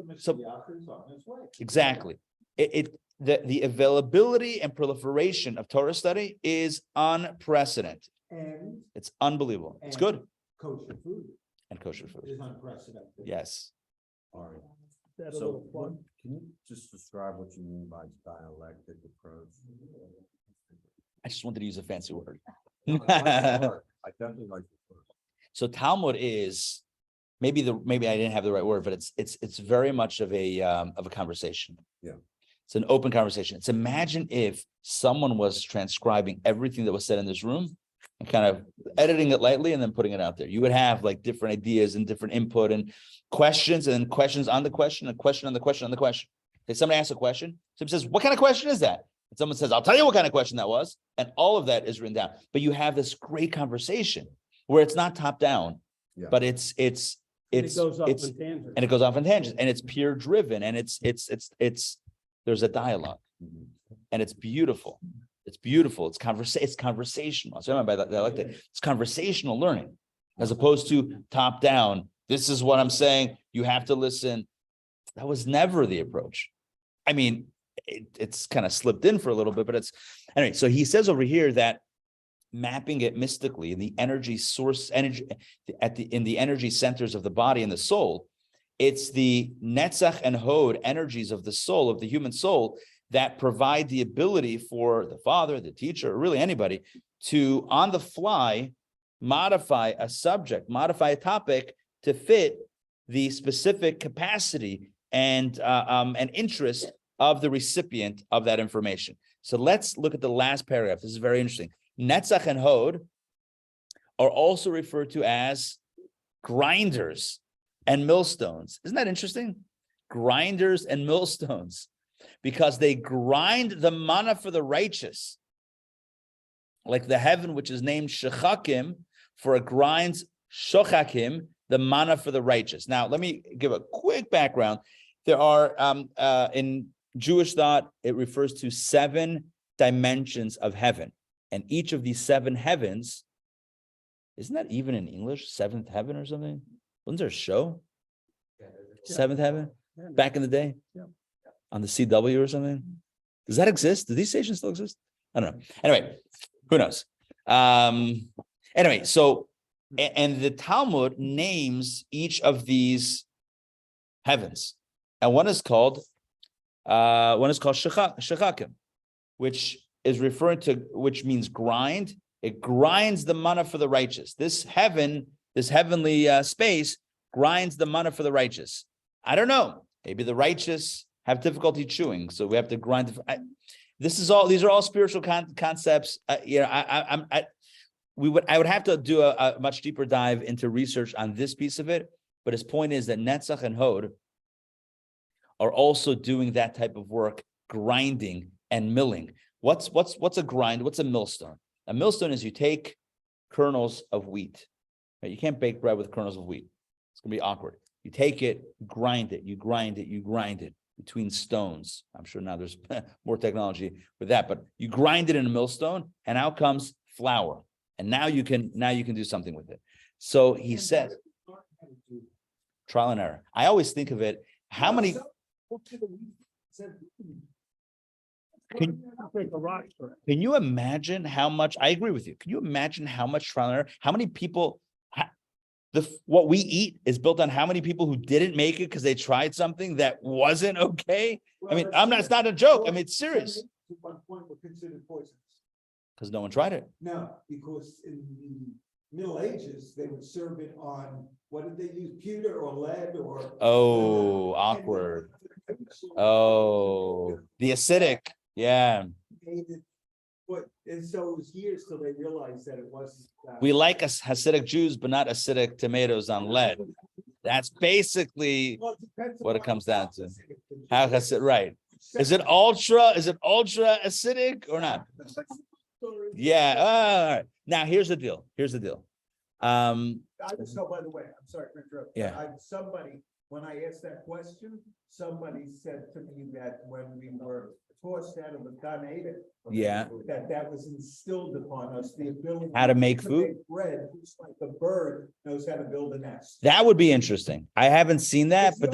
exactly. the availability and proliferation of Torah study is unprecedented. And It's unbelievable. It's good. kosher food And kosher food. is unprecedented. Yes. All right. That a So little fun. can you just describe what you mean by dialectic approach? I just wanted to use a fancy word. I like the word. I definitely like the word. So Talmud is maybe I didn't have the right word, but it's very much of a conversation. Yeah. It's an open conversation. It's imagine if someone was transcribing everything that was said in this room and kind of editing it lightly and then putting it out there. You would have like different ideas and different input and questions and then questions on the question, a question on the question on the question. If somebody asks a question, somebody says, "What kind of question is that?" And someone says, "I'll tell you what kind of question that was." And all of that is written down. But you have this great conversation where it's not top down, Yeah. but it's And it goes off it's on tangents. and it goes off in tangents and it's peer driven and it's there's a dialogue Mhm. and it's beautiful. It's beautiful. It's conversational. So I remember that I like that. It's conversational learning as opposed to top down. This is what I'm saying. You have to listen. That was never the approach. I mean, it's kind of slipped in for a little bit, but it's anyway. So he says over here that mapping it mystically in the energy source, energy in the energy centers of the body and the soul, it's the netzach and hod energies of the soul, of the human soul, that provide the ability for the father, the teacher, or really anybody to on the fly modify a subject, modify a topic to fit the specific capacity and interest of the recipient of that information. So let's look at the last paragraph. This is very interesting. Netzach and hod are also referred to as grinders and millstones. Isn't that interesting? Grinders and millstones, because they grind the manna for the righteous, like the heaven which is named Shechakim, for it grinds Shochakim, the manna for the righteous. Now, let me give a quick background. There are, in Jewish thought, it refers to 7 dimensions of heaven. And each of these 7 heavens, isn't that even in English, 7th heaven or something? Wasn't there a show? 7th heaven? Back in the day? Yeah. On the CW or something? Does that exist? Do these stations still exist? I don't know. Anyway, who knows? Anyway, so, and the Talmud names each of these heavens. And one is called Shechakim, which is referring to, which means grind. It grinds the manna for the righteous. This heaven, this heavenly space grinds the manna for the righteous. I don't know. Maybe the righteous have difficulty chewing, so we have to grind. These are all spiritual concepts. I would have to do a much deeper dive into research on this piece of it. But his point is that Netzach and Hod are also doing that type of work, grinding and milling. What's a grind? What's a millstone? A millstone is you take kernels of wheat. Right? You can't bake bread with kernels of wheat. It's gonna be awkward. You take it, grind it, you grind it between stones. I'm sure now there's more technology with that, but you grind it in a millstone, and out comes flour. And now you can do something with it. So he says, trial and error. I always think of it. How many? Can you imagine how much? I agree with you. Can you imagine how much trial and error? How many people? What we eat is built on how many people who didn't make it because they tried something that wasn't okay. I mean, it's not a joke. I mean, it's serious. At one point were considered poisonous. Because no one tried it. No, because in the Middle Ages, they would serve it on, what did they use, pewter or lead or? Oh, awkward. Oh, the acidic. Yeah. And so it was years till they realized that it wasn't. We like us Hasidic Jews, but not acidic tomatoes on lead. That's basically what it comes down to. How Hasid, right? Is it ultra acidic or not? Yeah. All right. Now here's the deal. I just know, by the way, I'm sorry for interrupting. Yeah. Somebody, when I asked that question, somebody said to me that when we were tossed out of the Gan Eden, Yeah. that was instilled upon us, the ability How to make food? Bread, just like the bird knows how to build a nest. That would be interesting. I haven't seen that, but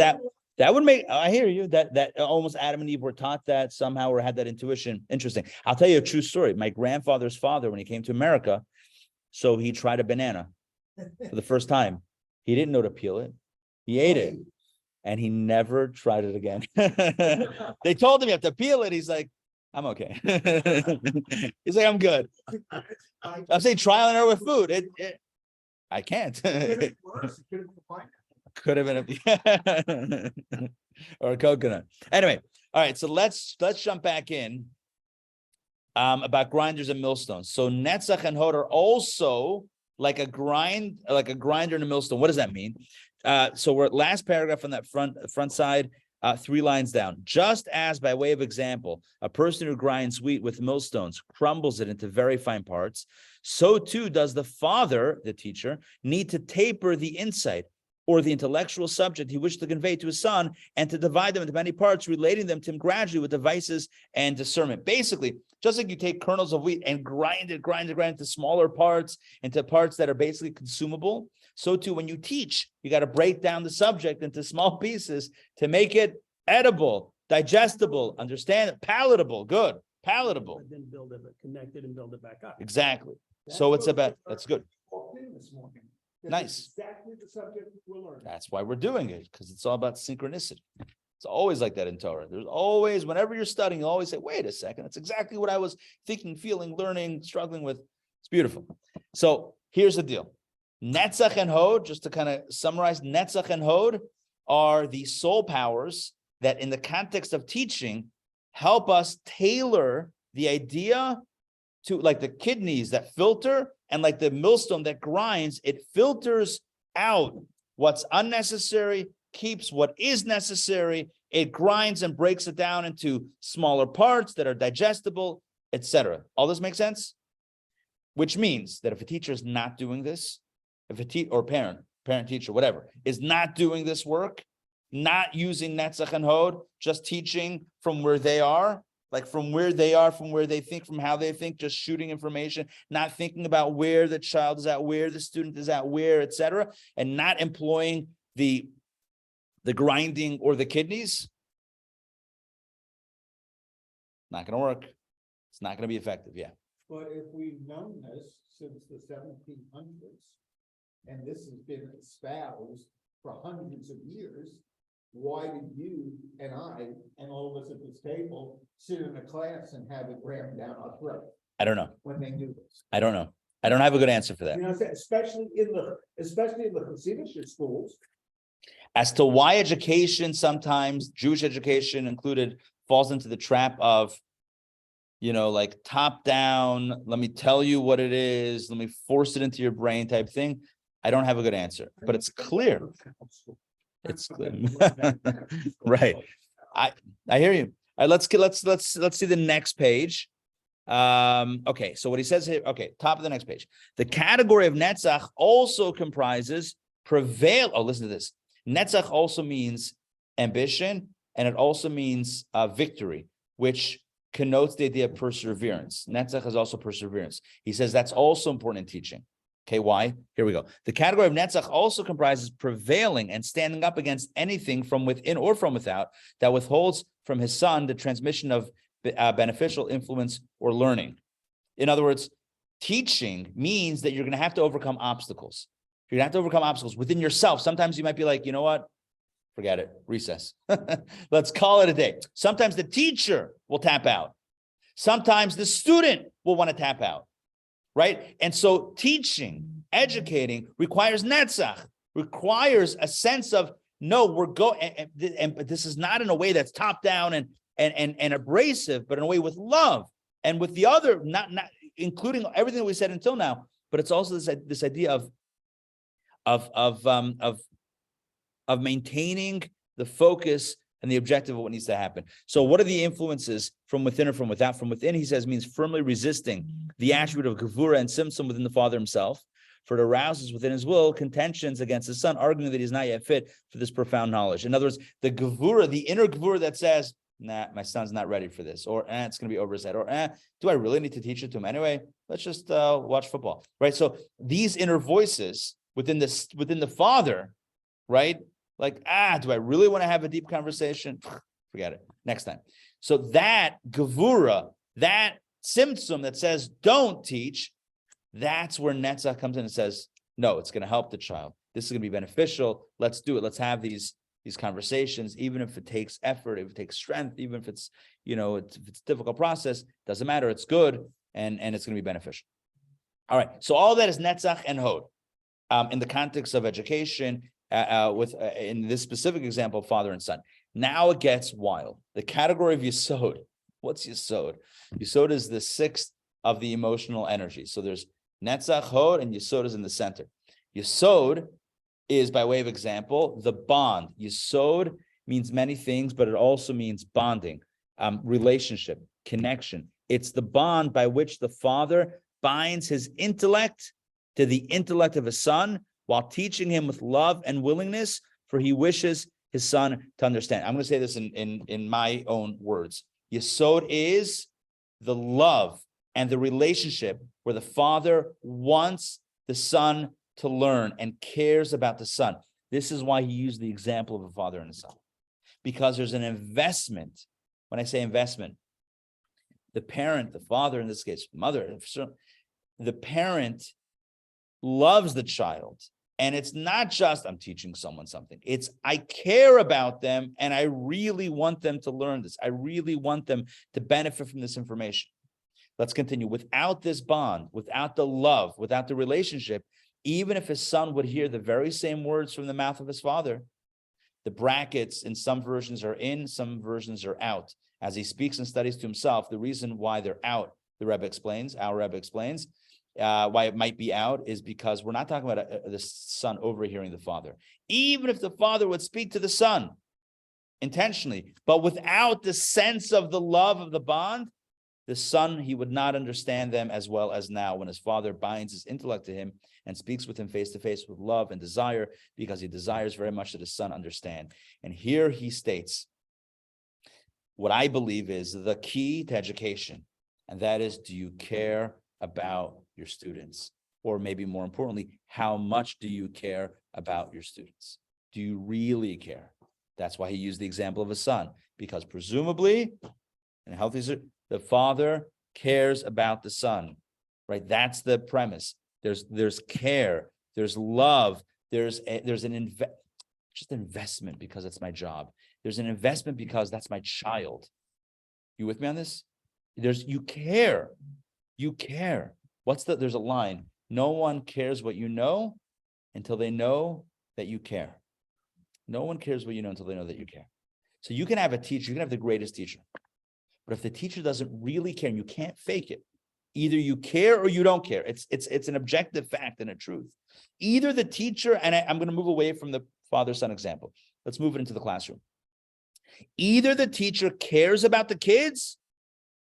That would make, I hear you, that almost Adam and Eve were taught that somehow or had that intuition. Interesting. I'll tell you a true story. My grandfather's father, when he came to America, so he tried a banana for the first time. He didn't know to peel it. He ate it and he never tried it again. They told him you have to peel it. He's like, I'm okay. He's like, I'm good. I'm saying trial and error with food. I can't. Could have been a or a coconut. Anyway, all right. So let's jump back in about grinders and millstones. So netzach and hod are also like a grinder and a millstone. What does that mean? So we're at last paragraph on that front side, 3 lines down. Just as by way of example, a person who grinds wheat with millstones crumbles it into very fine parts, so too does the father, the teacher, need to taper the insight or the intellectual subject he wished to convey to his son and to divide them into many parts, relating them to him gradually with devices and discernment. Basically, just like you take kernels of wheat and grind it into smaller parts, into parts that are basically consumable, so too when you teach, you got to break down the subject into small pieces to make it edible, digestible, palatable, good, palatable. And then build it, connect it and build it back up. Exactly. So it's about, that's good. This morning. That's Nice. Exactly the subject we're learning. That's why we're doing it, because it's all about synchronicity. It's always like that in Torah. There's always, whenever you're studying, you always say, wait a second, that's exactly what I was thinking, feeling, learning, struggling with. It's beautiful. So here's the deal. Netzach and hod, just to kind of summarize, netzach and hod are the soul powers that in the context of teaching help us tailor the idea to, like the kidneys that filter and like the millstone that grinds, it filters out what's unnecessary, keeps what is necessary, it grinds and breaks it down into smaller parts that are digestible, etc. All this makes sense? Which means that if a teacher is not doing this, if a or parent, teacher, whatever, is not doing this work, not using netzach and hod, just teaching from where they are, like from where they are, from where they think, from how they think, just shooting information, not thinking about where the child is at, where the student is at, where, etc., and not employing the grinding or the kidneys, not going to work. It's not going to be effective. Yeah. But if we've known this since the 1700s, and this has been espoused for hundreds of years, why did you and I and all of us at this table sit in a class and have it rammed down our throat I don't know. when they knew this? I don't know. I don't have a good answer for that. You know what I'm saying? Especially in the Hasidic schools. As to why education, sometimes Jewish education included, falls into the trap of, like top down, let me tell you what it is, let me force it into your brain type thing. I don't have a good answer, but it's clear. It's clear. Right. I hear you. All right, let's see the next page. Okay, so what he says here, okay, top of the next page. The category of netzach also comprises prevail. Oh, listen to this. Netzach also means ambition, and it also means victory, which connotes the idea of perseverance. Netzach is also perseverance. He says that's also important in teaching. Okay, why? Here we go. The category of netzach also comprises prevailing and standing up against anything from within or from without that withholds from his son the transmission of beneficial influence or learning. In other words, teaching means that you're going to have to overcome obstacles. You're going to have to overcome obstacles within yourself. Sometimes you might be like, you know what? Forget it. Recess. Let's call it a day. Sometimes the teacher will tap out. Sometimes the student will want to tap out. Right? And so teaching, educating requires netzach, requires a sense of, no, we're going, but this is not in a way that's top down and abrasive, but in a way with love and with the other, not including everything that we said until now, but it's also this idea of maintaining the focus and the objective of what needs to happen. So what are the influences from within or from without? From within, he says, means firmly resisting the attribute of gevura and simsim within the father himself, for it arouses within his will contentions against his son, arguing that he's not yet fit for this profound knowledge. In other words, the gevura, the inner gevura that says, nah, my son's not ready for this, or it's going to be over his head, or do I really need to teach it to him anyway? Let's just watch football, right? So these inner voices within the father, right, Like, do I really want to have a deep conversation? Forget it. Next time. So that gevura, that symptom that says don't teach, that's where Netzach comes in and says, no, it's going to help the child. This is going to be beneficial. Let's do it. Let's have these conversations, even if it takes effort, if it takes strength, even if it's, if it's a difficult process, doesn't matter. It's good and it's going to be beneficial. All right. So all that is Netzach and Hod. In the context of education, in this specific example, father and son. Now it gets wild. The category of Yesod. What's Yesod? Yesod is the sixth of the emotional energy. So there's Netzach, Hod, and Yesod is in the center. Yesod is, by way of example, the bond. Yesod means many things, but it also means bonding, relationship, connection. It's the bond by which the father binds his intellect to the intellect of his son while teaching him with love and willingness, for he wishes his son to understand. I'm going to say this in my own words. Yesod is the love and the relationship where the father wants the son to learn and cares about the son. This is why he used the example of a father and a son, because there's an investment. When I say investment, the parent, the father in this case, mother, the parent loves the child. And it's not just I'm teaching someone something. It's I care about them and I really want them to learn this. I really want them to benefit from this information. Let's continue. Without this bond, without the love, without the relationship, even if his son would hear the very same words from the mouth of his father, the brackets in some versions are in, some versions are out. As he speaks and studies to himself, the reason why they're out, our Rebbe explains, why it might be out is because we're not talking about the son overhearing the father. Even if the father would speak to the son intentionally, but without the sense of the love of the bond, the son, he would not understand them as well as now when his father binds his intellect to him and speaks with him face to face with love and desire, because he desires very much that his son understand. And here he states what I believe is the key to education, and that is, do you care about your students? Or maybe more importantly, how much do you care about your students? Do you really care? That's why he used the example of a son, because presumably, in a healthy, the father cares about the son, right? That's the premise. There's care, there's love, there's an investment because it's my job. There's an investment because that's my child. You with me on this? You care. There's a line. No one cares what you know until they know that you care. No one cares what you know until they know that you care. So you can have a teacher, you can have the greatest teacher. But if the teacher doesn't really care and you can't fake it, either you care or you don't care. It's an objective fact and a truth. Either the teacher, and I'm going to move away from the father-son example. Let's move it into the classroom. Either the teacher cares about the kids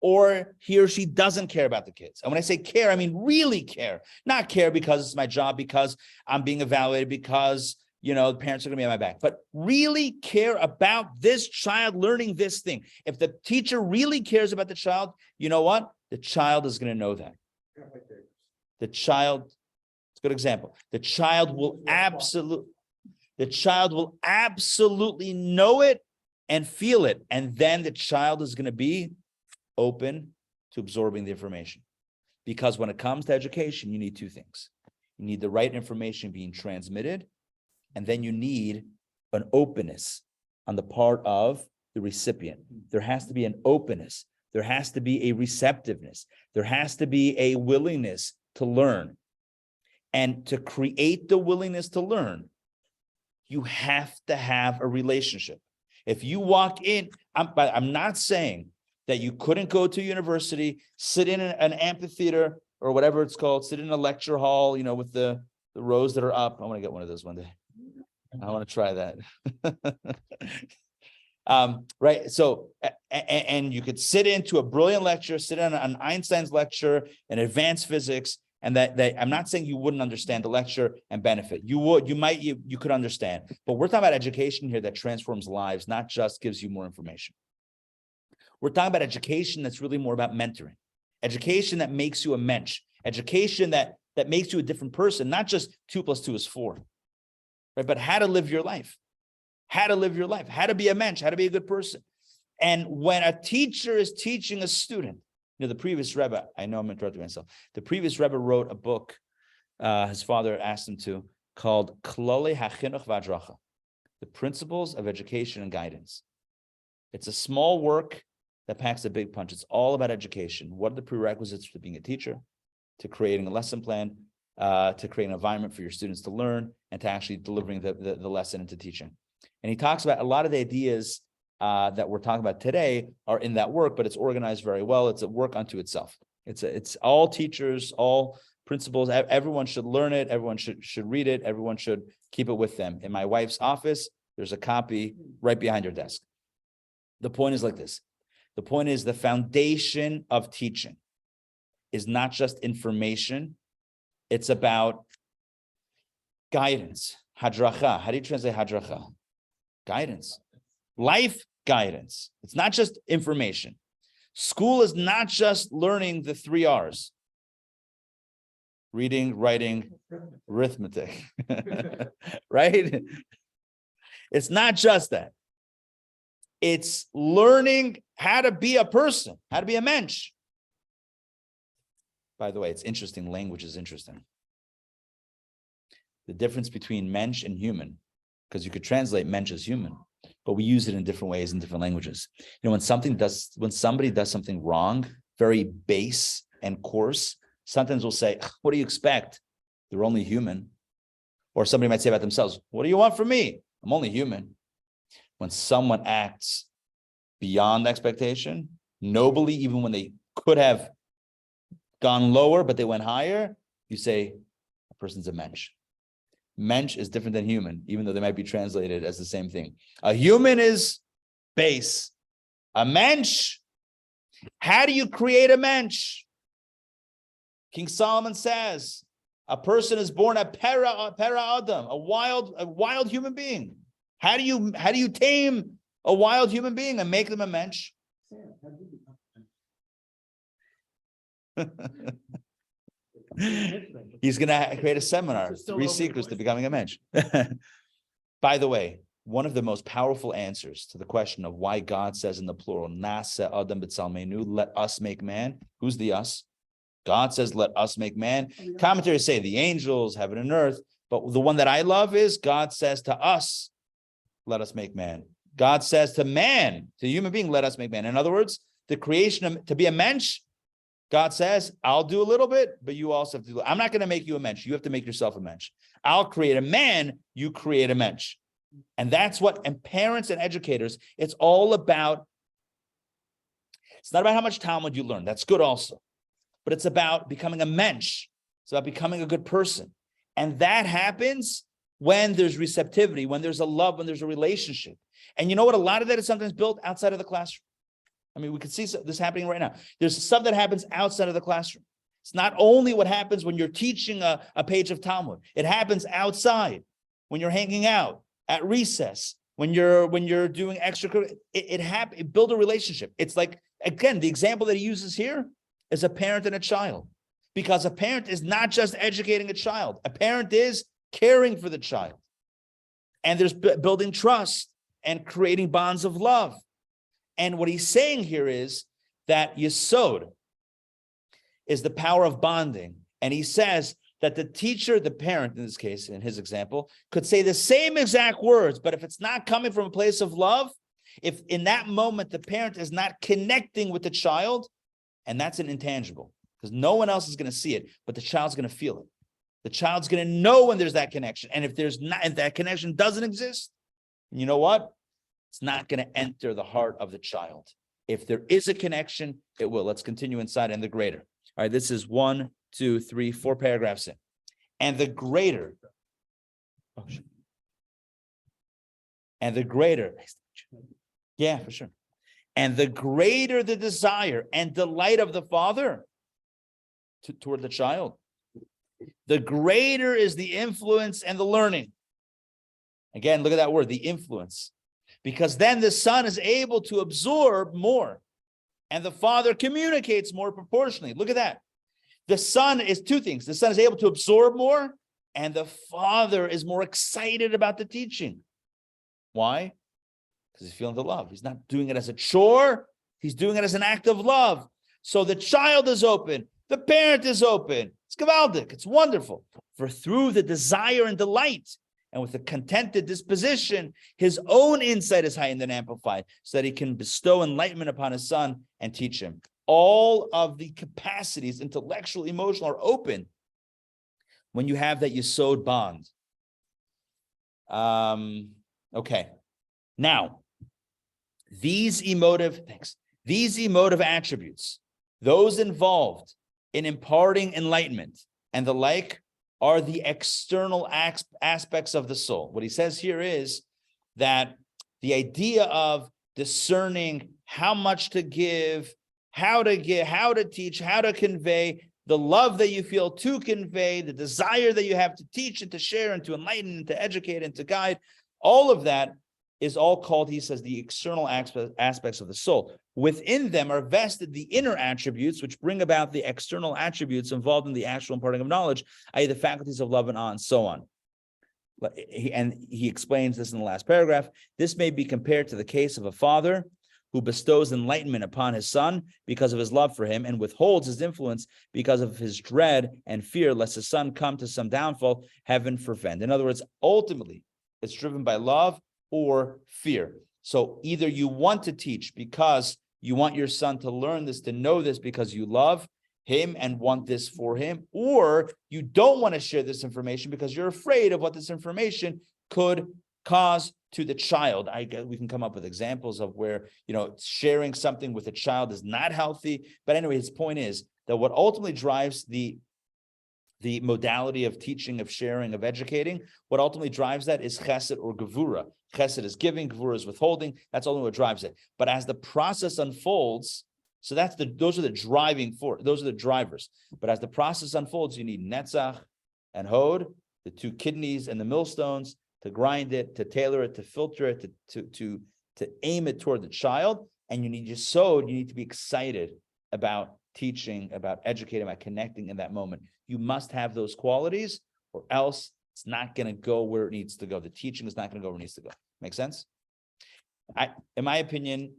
or he or she doesn't care about the kids. And when I say care, I mean really care. Not care because it's my job, because I'm being evaluated, because the parents are going to be on my back, but really care about this child learning this thing. If the teacher really cares about the child, you know what? The child is going to know that. The child, it's a good example. The child will absolutely know it and feel it. And then the child is going to be open to absorbing the information. Because when it comes to education, you need two things. You need the right information being transmitted, and then you need an openness on the part of the recipient. There has to be an openness. There has to be a receptiveness. There has to be a willingness to learn. And to create the willingness to learn, you have to have a relationship. If you walk in, I'm not saying that you couldn't go to university, sit in an amphitheater or whatever it's called, sit in a lecture hall, with the rows that are up. I want to get one of those one day. I want to try that. Right. So, and you could sit into a brilliant lecture, sit in an Einstein's lecture in advanced physics, and that I'm not saying you wouldn't understand the lecture and benefit. You could understand, but we're talking about education here that transforms lives, not just gives you more information. We're talking about education that's really more about mentoring, education that makes you a mensch, education that makes you a different person, not just 2 + 2 is 4. Right, but how to live your life. how to live your life, how to be a mensch, how to be a good person. And when a teacher is teaching a student, the previous Rebbe, I know I'm interrupting myself. The previous Rebbe wrote a book, his father asked him to, called Klolei HaChinuch V'Hadracha, the Principles of Education and Guidance. It's a small work that packs a big punch. It's all about education. What are the prerequisites to being a teacher, to creating a lesson plan, to create an environment for your students to learn, and to actually delivering the lesson into teaching. And he talks about a lot of the ideas that we're talking about today are in that work, but it's organized very well. It's a work unto itself. It's all teachers, all principals, everyone should learn it. Everyone should read it. Everyone should keep it with them. In my wife's office, there's a copy right behind her desk. The point is like this. The point is the foundation of teaching is not just information. It's about guidance. Hadracha. How do you translate hadracha? Guidance. Life guidance. It's not just information. School is not just learning the 3 R's. Reading, writing, arithmetic. Right? It's not just that. It's learning how to be a person, how to be a mensch. By the way, it's interesting. Language is interesting. The difference between mensch and human, because you could translate mensch as human, but we use it in different ways in different languages. When somebody does something wrong, very base and coarse, sometimes we'll say, what do you expect? They're only human. Or somebody might say about themselves, what do you want from me? I'm only human. When someone acts beyond expectation, nobly, even when they could have gone lower, but they went higher, you say, a person's a mensch. Mensch is different than human, even though they might be translated as the same thing. A human is base. A mensch, how do you create a mensch? King Solomon says, a person is born a para adam, a wild human being. How do you tame a wild human being and make them a mensch? He's going to create a seminar, 3 secrets to becoming a mensch. By the way, one of the most powerful answers to the question of why God says in the plural, Nasa Adam b'tzalmenu, let us make man. Who's the us? God says, let us make man. Commentaries say the angels, heaven and earth. But the one that I love is God says to us, let us make man. God says to man, to human being, let us make man. In other words, the creation to be a mensch, God says, I'll do a little bit, but you also have to do it. I'm not going to make you a mensch. You have to make yourself a mensch. I'll create a man, you create a mensch. And that's what, and parents and educators, it's all about, it's not about how much Talmud you learn. That's good also. But it's about becoming a mensch. It's about becoming a good person. And that happens when there's receptivity, when there's a love, when there's a relationship. And you know what? A lot of that is sometimes built outside of the classroom. I mean, we can see this happening right now. There's stuff that happens outside of the classroom. It's not only what happens when you're teaching a page of Talmud. It happens outside, when you're hanging out, at recess, when you're doing extracurricular. It build a relationship. It's like, again, the example that he uses here is a parent and a child. Because a parent is not just educating a child. A parent is caring for the child. And there's building trust and creating bonds of love. And what he's saying here is that Yesod is the power of bonding. And he says that the teacher, the parent in this case, in his example, could say the same exact words, but if it's not coming from a place of love, if in that moment the parent is not connecting with the child, and that's an intangible, because no one else is going to see it, but the child's going to feel it. The child's going to know when there's that connection. And if that connection doesn't exist, you know what? It's not going to enter the heart of the child. If there is a connection, it will. Let's continue inside and the greater. All right, this is 1, 2, 3, 4 paragraphs in. And the greater. Oh, sure. And the greater. Yeah, for sure. And the greater the desire and delight of the father toward the child, the greater is the influence and the learning. Again, look at that word, the influence. Because then the son is able to absorb more and the father communicates more proportionally. Look at that. The son is 2 things. The son is able to absorb more and the father is more excited about the teaching. Why? Because he's feeling the love. He's not doing it as a chore. He's doing it as an act of love. So the child is open. The parent is open. It's gewaldic. It's wonderful. For through the desire and delight and with a contented disposition, his own insight is heightened and amplified so that he can bestow enlightenment upon his son and teach him. All of the capacities, intellectual, emotional, are open when you have that yesod bond. Okay. Now, these emotive attributes, those involved in imparting enlightenment and the like, are the external aspects of the soul. What he says here is that the idea of discerning how much to give, how to teach, how to convey, the love that you feel to convey, the desire that you have to teach and to share and to enlighten and to educate and to guide, all of that is all called, he says, the external aspects of the soul. Within them are vested the inner attributes, which bring about the external attributes involved in the actual imparting of knowledge, i.e. the faculties of love and awe and so on. He explains this in the last paragraph. This may be compared to the case of a father who bestows enlightenment upon his son because of his love for him and withholds his influence because of his dread and fear lest his son come to some downfall, heaven forfend. In other words, ultimately, it's driven by love or fear. So either you want to teach because you want your son to learn this, to know this because you love him and want this for him, or you don't want to share this information because you're afraid of what this information could cause to the child. We can come up with examples of where, sharing something with a child is not healthy. But anyway, his point is that what ultimately drives the modality of teaching, of sharing, of educating, what ultimately drives that is chesed or gevura. Chesed is giving, gevura is withholding. That's ultimately what drives it. But as the process unfolds, so those are the driving force, those are the drivers. But as the process unfolds, you need netzach and hod, the two kidneys and the millstones, to grind it, to tailor it, to filter it, to aim it toward the child. And you need yesod, you need to be excited about teaching, about educating, about connecting in that moment. You must have those qualities, or else it's not going to go where it needs to go. The teaching is not going to go where it needs to go. Make sense? In my opinion,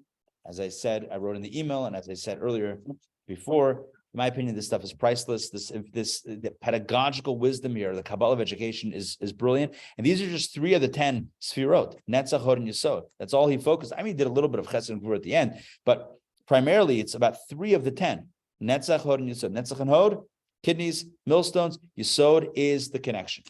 as I said, I wrote in the email, and as I said earlier before, in my opinion, this stuff is priceless. The pedagogical wisdom here, the Kabbalah of education is brilliant. And these are just 3 of the 10 sfirot, netzach, hod, and yesod. That's all he focused. I mean, he did a little bit of chesed and gevura at the end, but primarily it's about 3 of the 10. Netzach, hod, and yesod. Netzach and hod, kidneys, millstones. Yesod is the connection.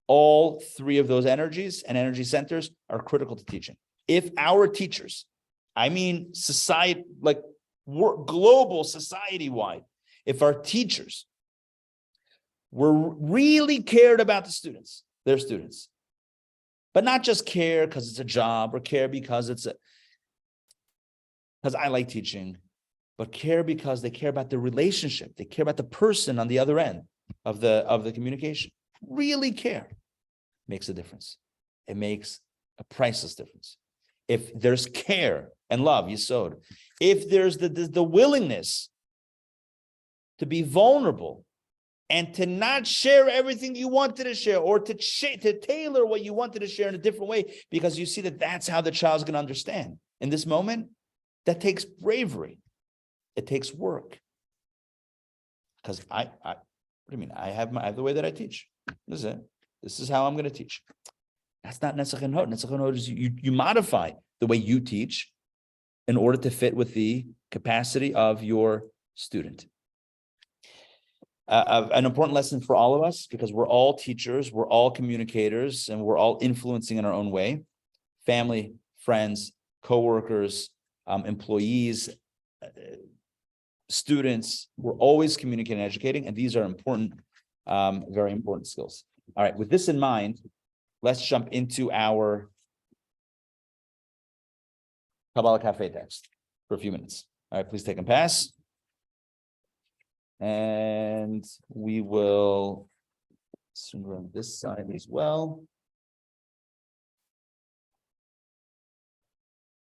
All 3 of those energies and energy centers are critical to teaching. If our teachers, I mean society, like global, society-wide, if our teachers were really cared about their students, but not just care because it's a job or care because I like teaching, but care because they care about the relationship. They care about the person on the other end of the communication. Really care. Makes a difference. It makes a priceless difference. If there's care and love, yesod, if there's the willingness to be vulnerable and to not share everything you wanted to share, or to tailor what you wanted to share in a different way, because you see that that's how the child's going to understand. In this moment, that takes bravery. It takes work. Because what do you mean? I have the way that I teach. This is it. This is how I'm going to teach. That's not netzach and hod. Netzach and hod is you modify the way you teach in order to fit with the capacity of your student. An important lesson for all of us, because we're all teachers, we're all communicators, and we're all influencing in our own way. Family, friends, coworkers, employees, students, we're always communicating and educating, and these are important, very important skills. All right, with this in mind, let's jump into our Kabbalah Cafe text for a few minutes. All right, please take and pass. And we will soon run this side as well.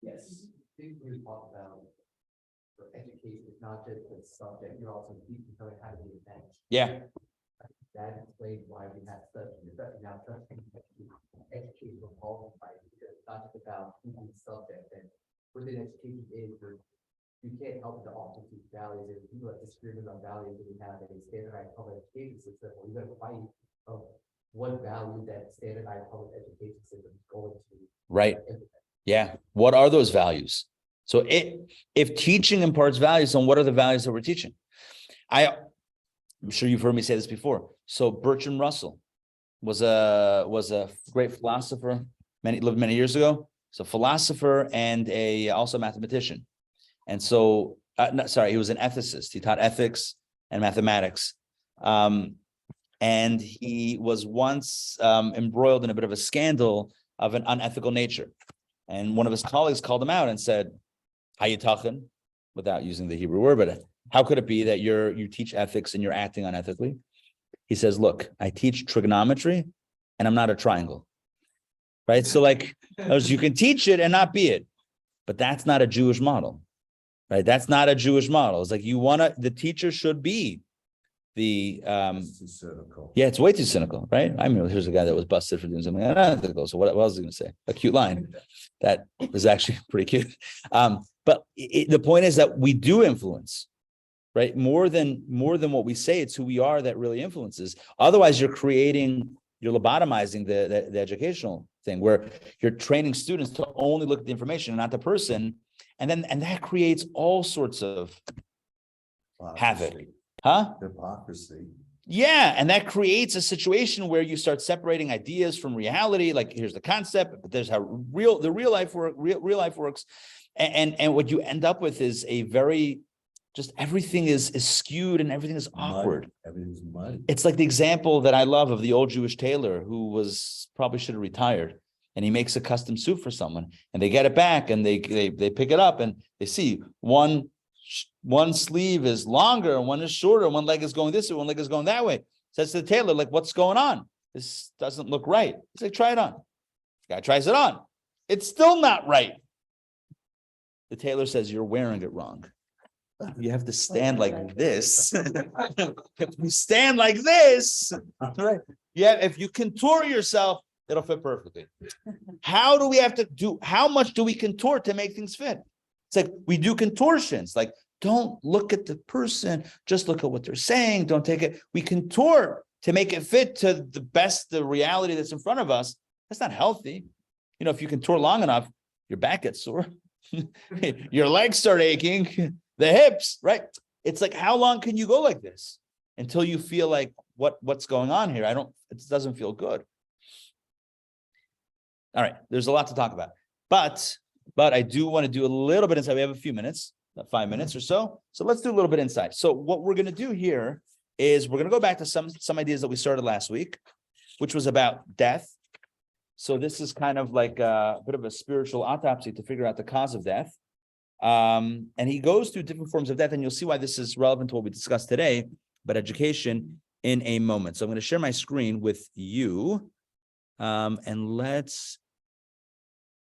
Yes, I think we talk about for education, it's not just the subject, you're also teaching how to be a bench. Yeah. That explains why we have such, especially now, such education qualified, because not within education is where you can't help but often see values and people have disagreement on values and we have a standardized public education system. Well, you got to fight of what value that standardized public education system is going to Right. implement. Yeah. What are those values? So if teaching imparts values, then what are the values that we're teaching? I'm sure you've heard me say this before. So Bertrand Russell was a great philosopher, lived many years ago. So philosopher and also mathematician. And so, he was an ethicist. He taught ethics and mathematics. And he was once embroiled in a bit of a scandal of an unethical nature. And one of his colleagues called him out and said, "Hayitachin," without using the Hebrew word, but how could it be that you teach ethics and you're acting unethically? He says, "Look, I teach trigonometry and I'm not a triangle." Right? So you can teach it and not be it, but that's not a Jewish model. Right? That's not a Jewish model. It's like the teacher should be the It's too cynical. yeah, it's way too cynical, right? I mean, here's a guy that was busted for doing something unethical. So what else is he going to say? A cute line that was actually pretty cute. But the point is that we do influence, right? More than what we say, it's who we are that really influences. Otherwise, you're lobotomizing the educational thing where you're training students to only look at the information and not the person, and that creates all sorts of havoc. Hypocrisy. Huh? Hypocrisy. Yeah, and that creates a situation where you start separating ideas from reality. Like here's the concept, but there's how the real life works, and what you end up with is a very just everything is skewed and everything is awkward. Muddy. Everything's muddy. It's like the example that I love of the old Jewish tailor who probably should have retired, and he makes a custom suit for someone, and they get it back, and they pick it up, and they see one sleeve is longer and one is shorter, one leg is going this way, one leg is going that way. Says to the tailor, like, what's going on? This doesn't look right. He's like, try it on. The guy tries it on. It's still not right. The tailor says, you're wearing it wrong. You have to stand like this. If you stand like this, right? Yeah, if you contour yourself, it'll fit perfectly. How much do we contort to make things fit? It's like we do contortions, like don't look at the person, just look at what they're saying. Don't take it. We contort to make it fit to the reality that's in front of us. That's not healthy. If you contort long enough, your back gets sore. Your legs start aching, the hips, right? It's like, how long can you go like this until you feel like what's going on here? It doesn't feel good. All right. There's a lot to talk about, but I do want to do a little bit inside. We have a few minutes, about 5 minutes or so. So let's do a little bit inside. So what we're going to do here is we're going to go back to some ideas that we started last week, which was about death. So this is kind of like a bit of a spiritual autopsy to figure out the cause of death. And he goes through different forms of death, and you'll see why this is relevant to what we discussed today about education in a moment. So I'm going to share my screen with you, and let's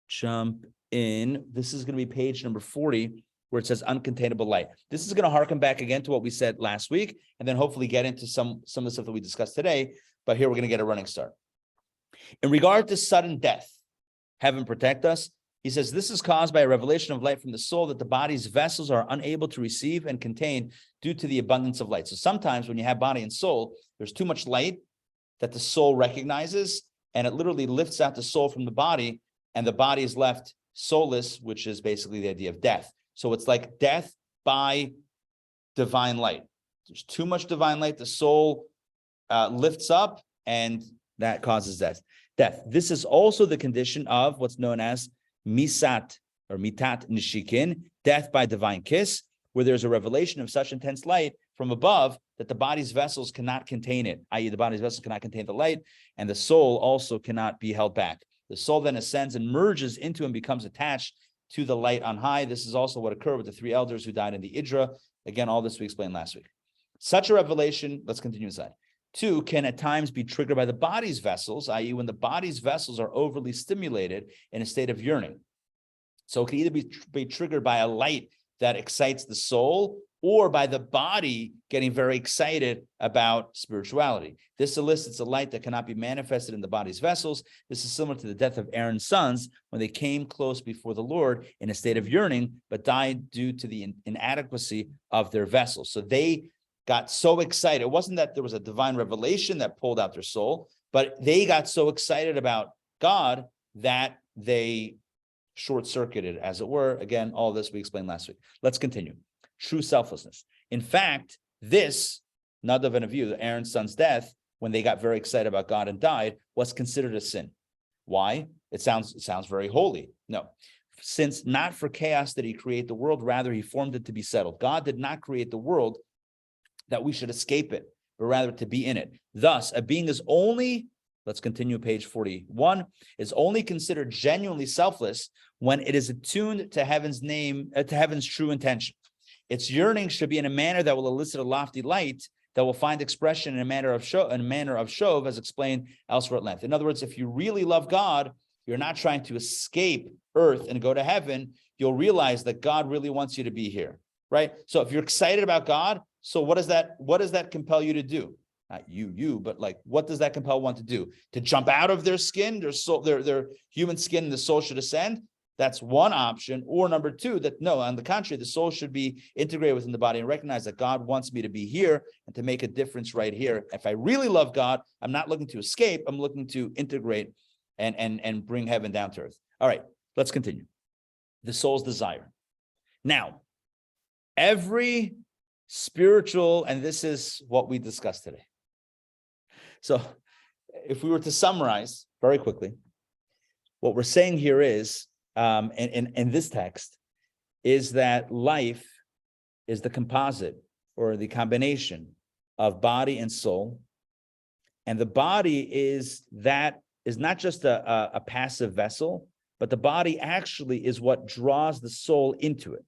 jump in. This is going to be page number 40, where it says uncontainable light. This is going to harken back again to what we said last week, and then hopefully get into some of the stuff that we discussed today. But here we're going to get a running start. In regard to sudden death, heaven protect us. He says, this is caused by a revelation of light from the soul that the body's vessels are unable to receive and contain due to the abundance of light. So sometimes when you have body and soul, there's too much light that the soul recognizes, and it literally lifts out the soul from the body, and the body is left soulless, which is basically the idea of death. So it's like death by divine light. There's too much divine light, the soul lifts up, and that causes death. This is also the condition of what's known as misat or mitat nishikin, death by divine kiss, where there's a revelation of such intense light from above that the body's vessels cannot contain it, i.e. the body's vessels cannot contain the light, and the soul also cannot be held back. The soul then ascends and merges into and becomes attached to the light on high. This is also what occurred with the 3 elders who died in the Idra. Again, all this we explained last week. Such a revelation, let's continue inside. 2, can at times be triggered by the body's vessels, i.e. when the body's vessels are overly stimulated in a state of yearning. So it can either be triggered by a light that excites the soul, or by the body getting very excited about spirituality. This elicits a light that cannot be manifested in the body's vessels. This is similar to the death of Aaron's sons when they came close before the Lord in a state of yearning, but died due to the inadequacy of their vessels. So they got so excited. It wasn't that there was a divine revelation that pulled out their soul, but they got so excited about God that they short-circuited, as it were. Again, all this we explained last week. Let's continue. True selflessness. In fact, this, Nadav and Avihu, Aaron's son's death, when they got very excited about God and died, was considered a sin. Why? It sounds very holy. No. Since not for chaos did he create the world, rather he formed it to be settled. God did not create the world that we should escape it, but rather to be in it. Thus, a being is only, let's continue page 41, is only considered genuinely selfless when it is attuned to heaven's true intention. Its yearning should be in a manner that will elicit a lofty light that will find expression in a manner of shov, as explained elsewhere at length. In other words, if you really love God, you're not trying to escape earth and go to heaven. You'll realize that God really wants you to be here, right? So if you're excited about God, so what does that compel you to do? Not you, but like, what does that compel one to do? To jump out of their skin, their soul, their human skin, and the soul should ascend? That's one option. Or number two, that no, on the contrary, the soul should be integrated within the body and recognize that God wants me to be here and to make a difference right here. If I really love God, I'm not looking to escape. I'm looking to integrate and bring heaven down to earth. All right, let's continue. The soul's desire. Now, every spiritual, and this is what we discussed today. So if we were to summarize very quickly, what we're saying here is, in this text, is that life is the composite or the combination of body and soul. And the body is not just a passive vessel, but the body actually is what draws the soul into it.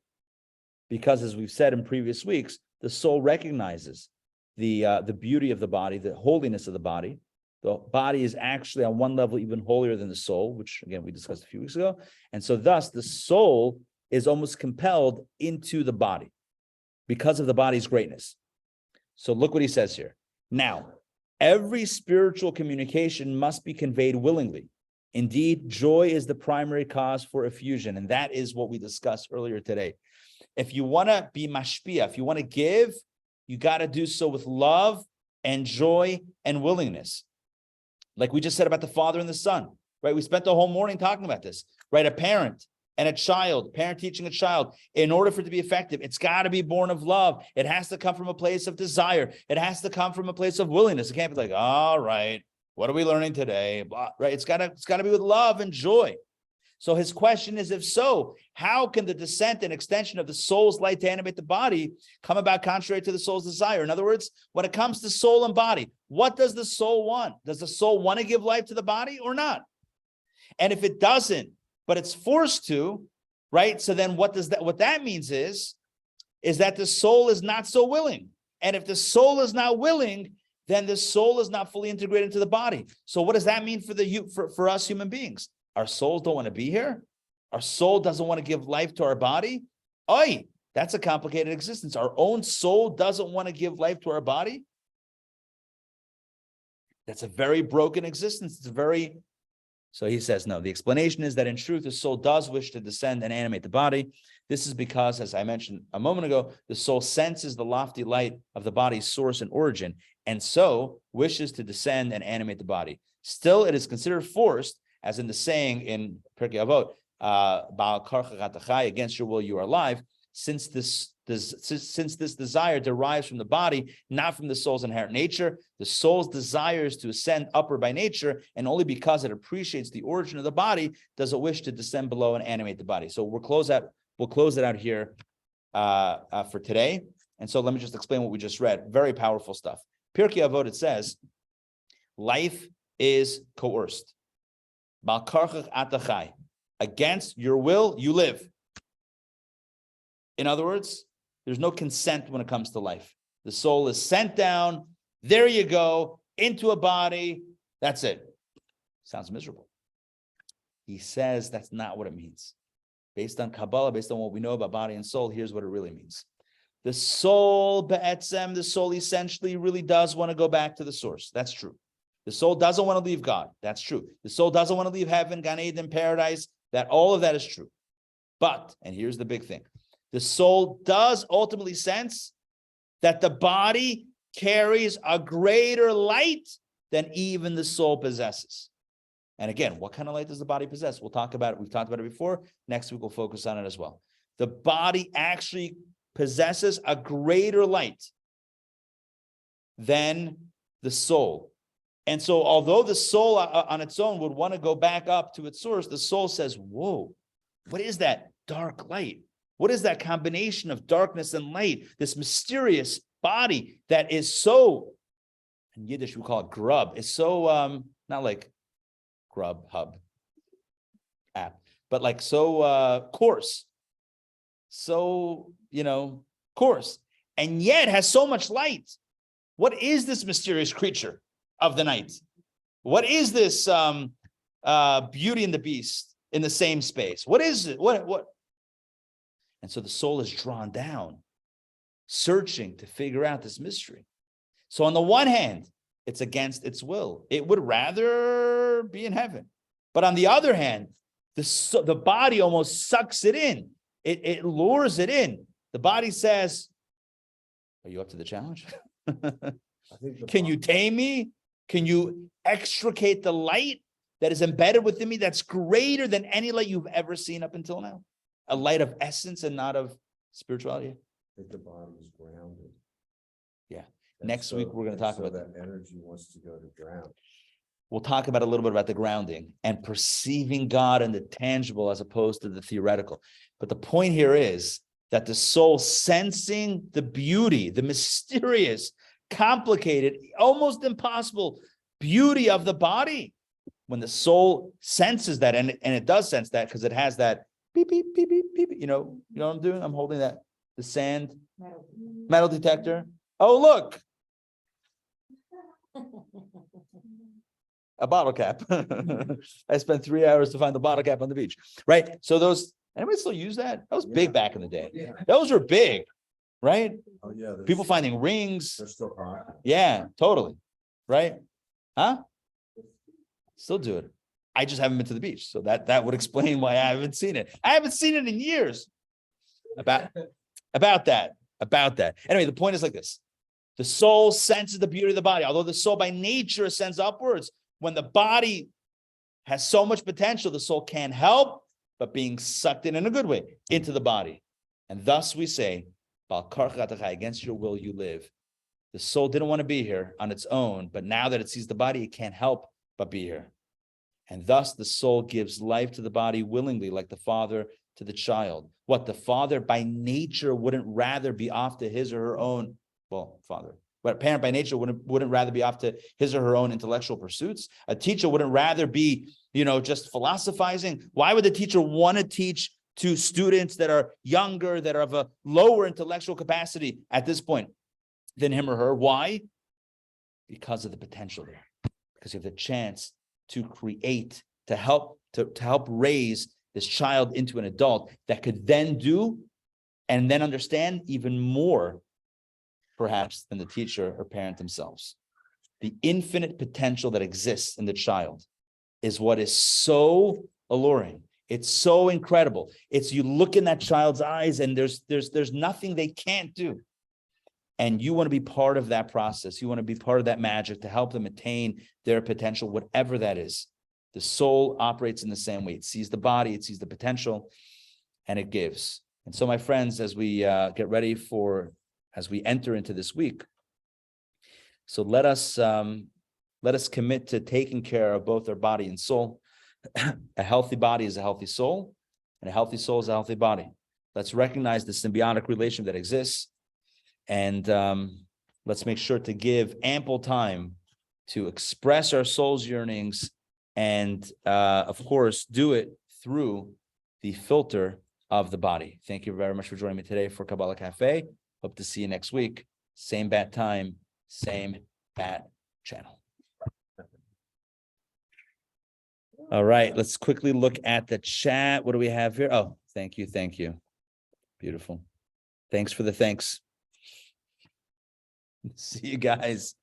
Because as we've said in previous weeks, the soul recognizes the beauty of the body, the holiness of the body. The body is actually on one level even holier than the soul, which again we discussed a few weeks ago. And so thus the soul is almost compelled into the body because of the body's greatness. So look what he says here. Now, every spiritual communication must be conveyed willingly. Indeed, joy is the primary cause for effusion, and that is what we discussed earlier today. If you want to be mashpia, if you want to give, you got to do so with love and joy and willingness. Like we just said about the Father and the Son, right? We spent the whole morning talking about this, right? A parent and a child, parent teaching a child, in order for it to be effective, it's got to be born of love. It has to come from a place of desire. It has to come from a place of willingness. It can't be like, all right, what are we learning today? Blah, right? It's got to be with love and joy. So his question is, if so, how can the descent and extension of the soul's light to animate the body come about contrary to the soul's desire? In other words, when it comes to soul and body, what does the soul want? Does the soul want to give life to the body or not? And if it doesn't, but it's forced to, right? So then what that means is that the soul is not so willing. And if the soul is not willing, then the soul is not fully integrated into the body. So what does that mean for us human beings? Our souls don't want to be here. Our soul doesn't want to give life to our body. Oy, that's a complicated existence. Our own soul doesn't want to give life to our body. That's a very broken existence. So he says, no, the explanation is that in truth, the soul does wish to descend and animate the body. This is because, as I mentioned a moment ago, the soul senses the lofty light of the body's source and origin, and so wishes to descend and animate the body. Still, it is considered forced, as in the saying in Pirkei Avot, Ba'al karcha gatachai, against your will you are alive, since this desire derives from the body, not from the soul's inherent nature. The soul's desire is to ascend upward by nature, and only because it appreciates the origin of the body does it wish to descend below and animate the body. So we'll close it out here for today. And so let me just explain what we just read. Very powerful stuff. Pirkei Avot, it says, life is coerced. Ba'al karcha gatachai, against your will, you live. In other words, there's no consent when it comes to life. The soul is sent down. There you go, into a body. That's it. Sounds miserable. He says that's not what it means. Based on Kabbalah, based on what we know about body and soul, here's what it really means. The soul, be'etzem, the soul essentially really does want to go back to the source. That's true. The soul doesn't want to leave God. That's true. The soul doesn't want to leave heaven, Gan Eden, paradise. That all of that is true. But, and here's the big thing, the soul does ultimately sense that the body carries a greater light than even the soul possesses. And again, what kind of light does the body possess? We'll talk about it. We've talked about it before. Next week, we'll focus on it as well. The body actually possesses a greater light than the soul. And so although the soul on its own would want to go back up to its source, the soul says, whoa, what is that dark light? What is that combination of darkness and light? This mysterious body that is so, in Yiddish we call it grub. It's so, not like Grub Hub app, but like so coarse. So, coarse. And yet has so much light. What is this mysterious creature of the night? What is this Beauty and the Beast in the same space? What is it? What? And so the soul is drawn down, searching to figure out this mystery. So on the one hand, it's against its will. It would rather be in heaven. But on the other hand, the body almost sucks it in. It lures it in. The body says, are you up to the challenge? Can you tame me? Can you extricate the light that is embedded within me that's greater than any light you've ever seen up until now? A light of essence and not of spirituality. I think the body is grounded. Yeah. And Next week, we're going to talk about that energy wants to go to ground. We'll talk about a little bit about the grounding and perceiving God in the tangible as opposed to the theoretical. But the point here is that the soul sensing the beauty, the mysterious, complicated, almost impossible beauty of the body. When the soul senses that, and it does sense that because it has that beep, beep, beep, beep, beep. You know what I'm doing? I'm holding the sand metal detector. Oh, look. A bottle cap. I spent 3 hours to find the bottle cap on the beach, right? So anybody still use that? That was big back in the day. Yeah. Those were big, right? Oh, yeah. People finding rings. They're still hot. Yeah, totally. Right? Huh? Still do it. I just haven't been to the beach. So that would explain why I haven't seen it. I haven't seen it in years. About that. Anyway, the point is like this. The soul senses the beauty of the body. Although the soul by nature ascends upwards, when the body has so much potential, the soul can't help but being sucked in a good way into the body. And thus we say, against your will you live. The soul didn't want to be here on its own, but now that it sees the body, it can't help but be here. And thus the soul gives life to the body willingly, like the father to the child. What the father by nature wouldn't rather be off to his or her own, father, but a parent by nature wouldn't rather be off to his or her own intellectual pursuits. A teacher wouldn't rather be, just philosophizing. Why would the teacher want to teach to students that are younger, that are of a lower intellectual capacity at this point than him or her? Why? Because of the potential there. Because you have the chance to create, to help raise this child into an adult that could then do and then understand even more, perhaps, than the teacher or parent themselves. The infinite potential that exists in the child is what is so alluring. It's so incredible. It's you look in that child's eyes and there's nothing they can't do. And you want to be part of that process. You want to be part of that magic to help them attain their potential, whatever that is. The soul operates in the same way. It sees the body, it sees the potential, and it gives. And so, my friends, as we get ready as we enter into this week, so let us commit to taking care of both our body and soul. A healthy body is a healthy soul, and a healthy soul is a healthy body. Let's recognize the symbiotic relation that exists. And let's make sure to give ample time to express our soul's yearnings and, of course, do it through the filter of the body. Thank you very much for joining me today for Kabbalah Cafe. Hope to see you next week. Same bat time, same bat channel. All right, let's quickly look at the chat. What do we have here? Oh, thank you. Beautiful. Thanks for the thanks. See you guys.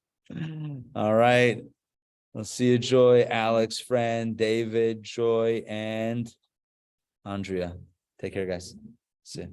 All right. We'll see you, Joy, Alex, Fran, David, Joy, and Andrea. Take care, guys. See you.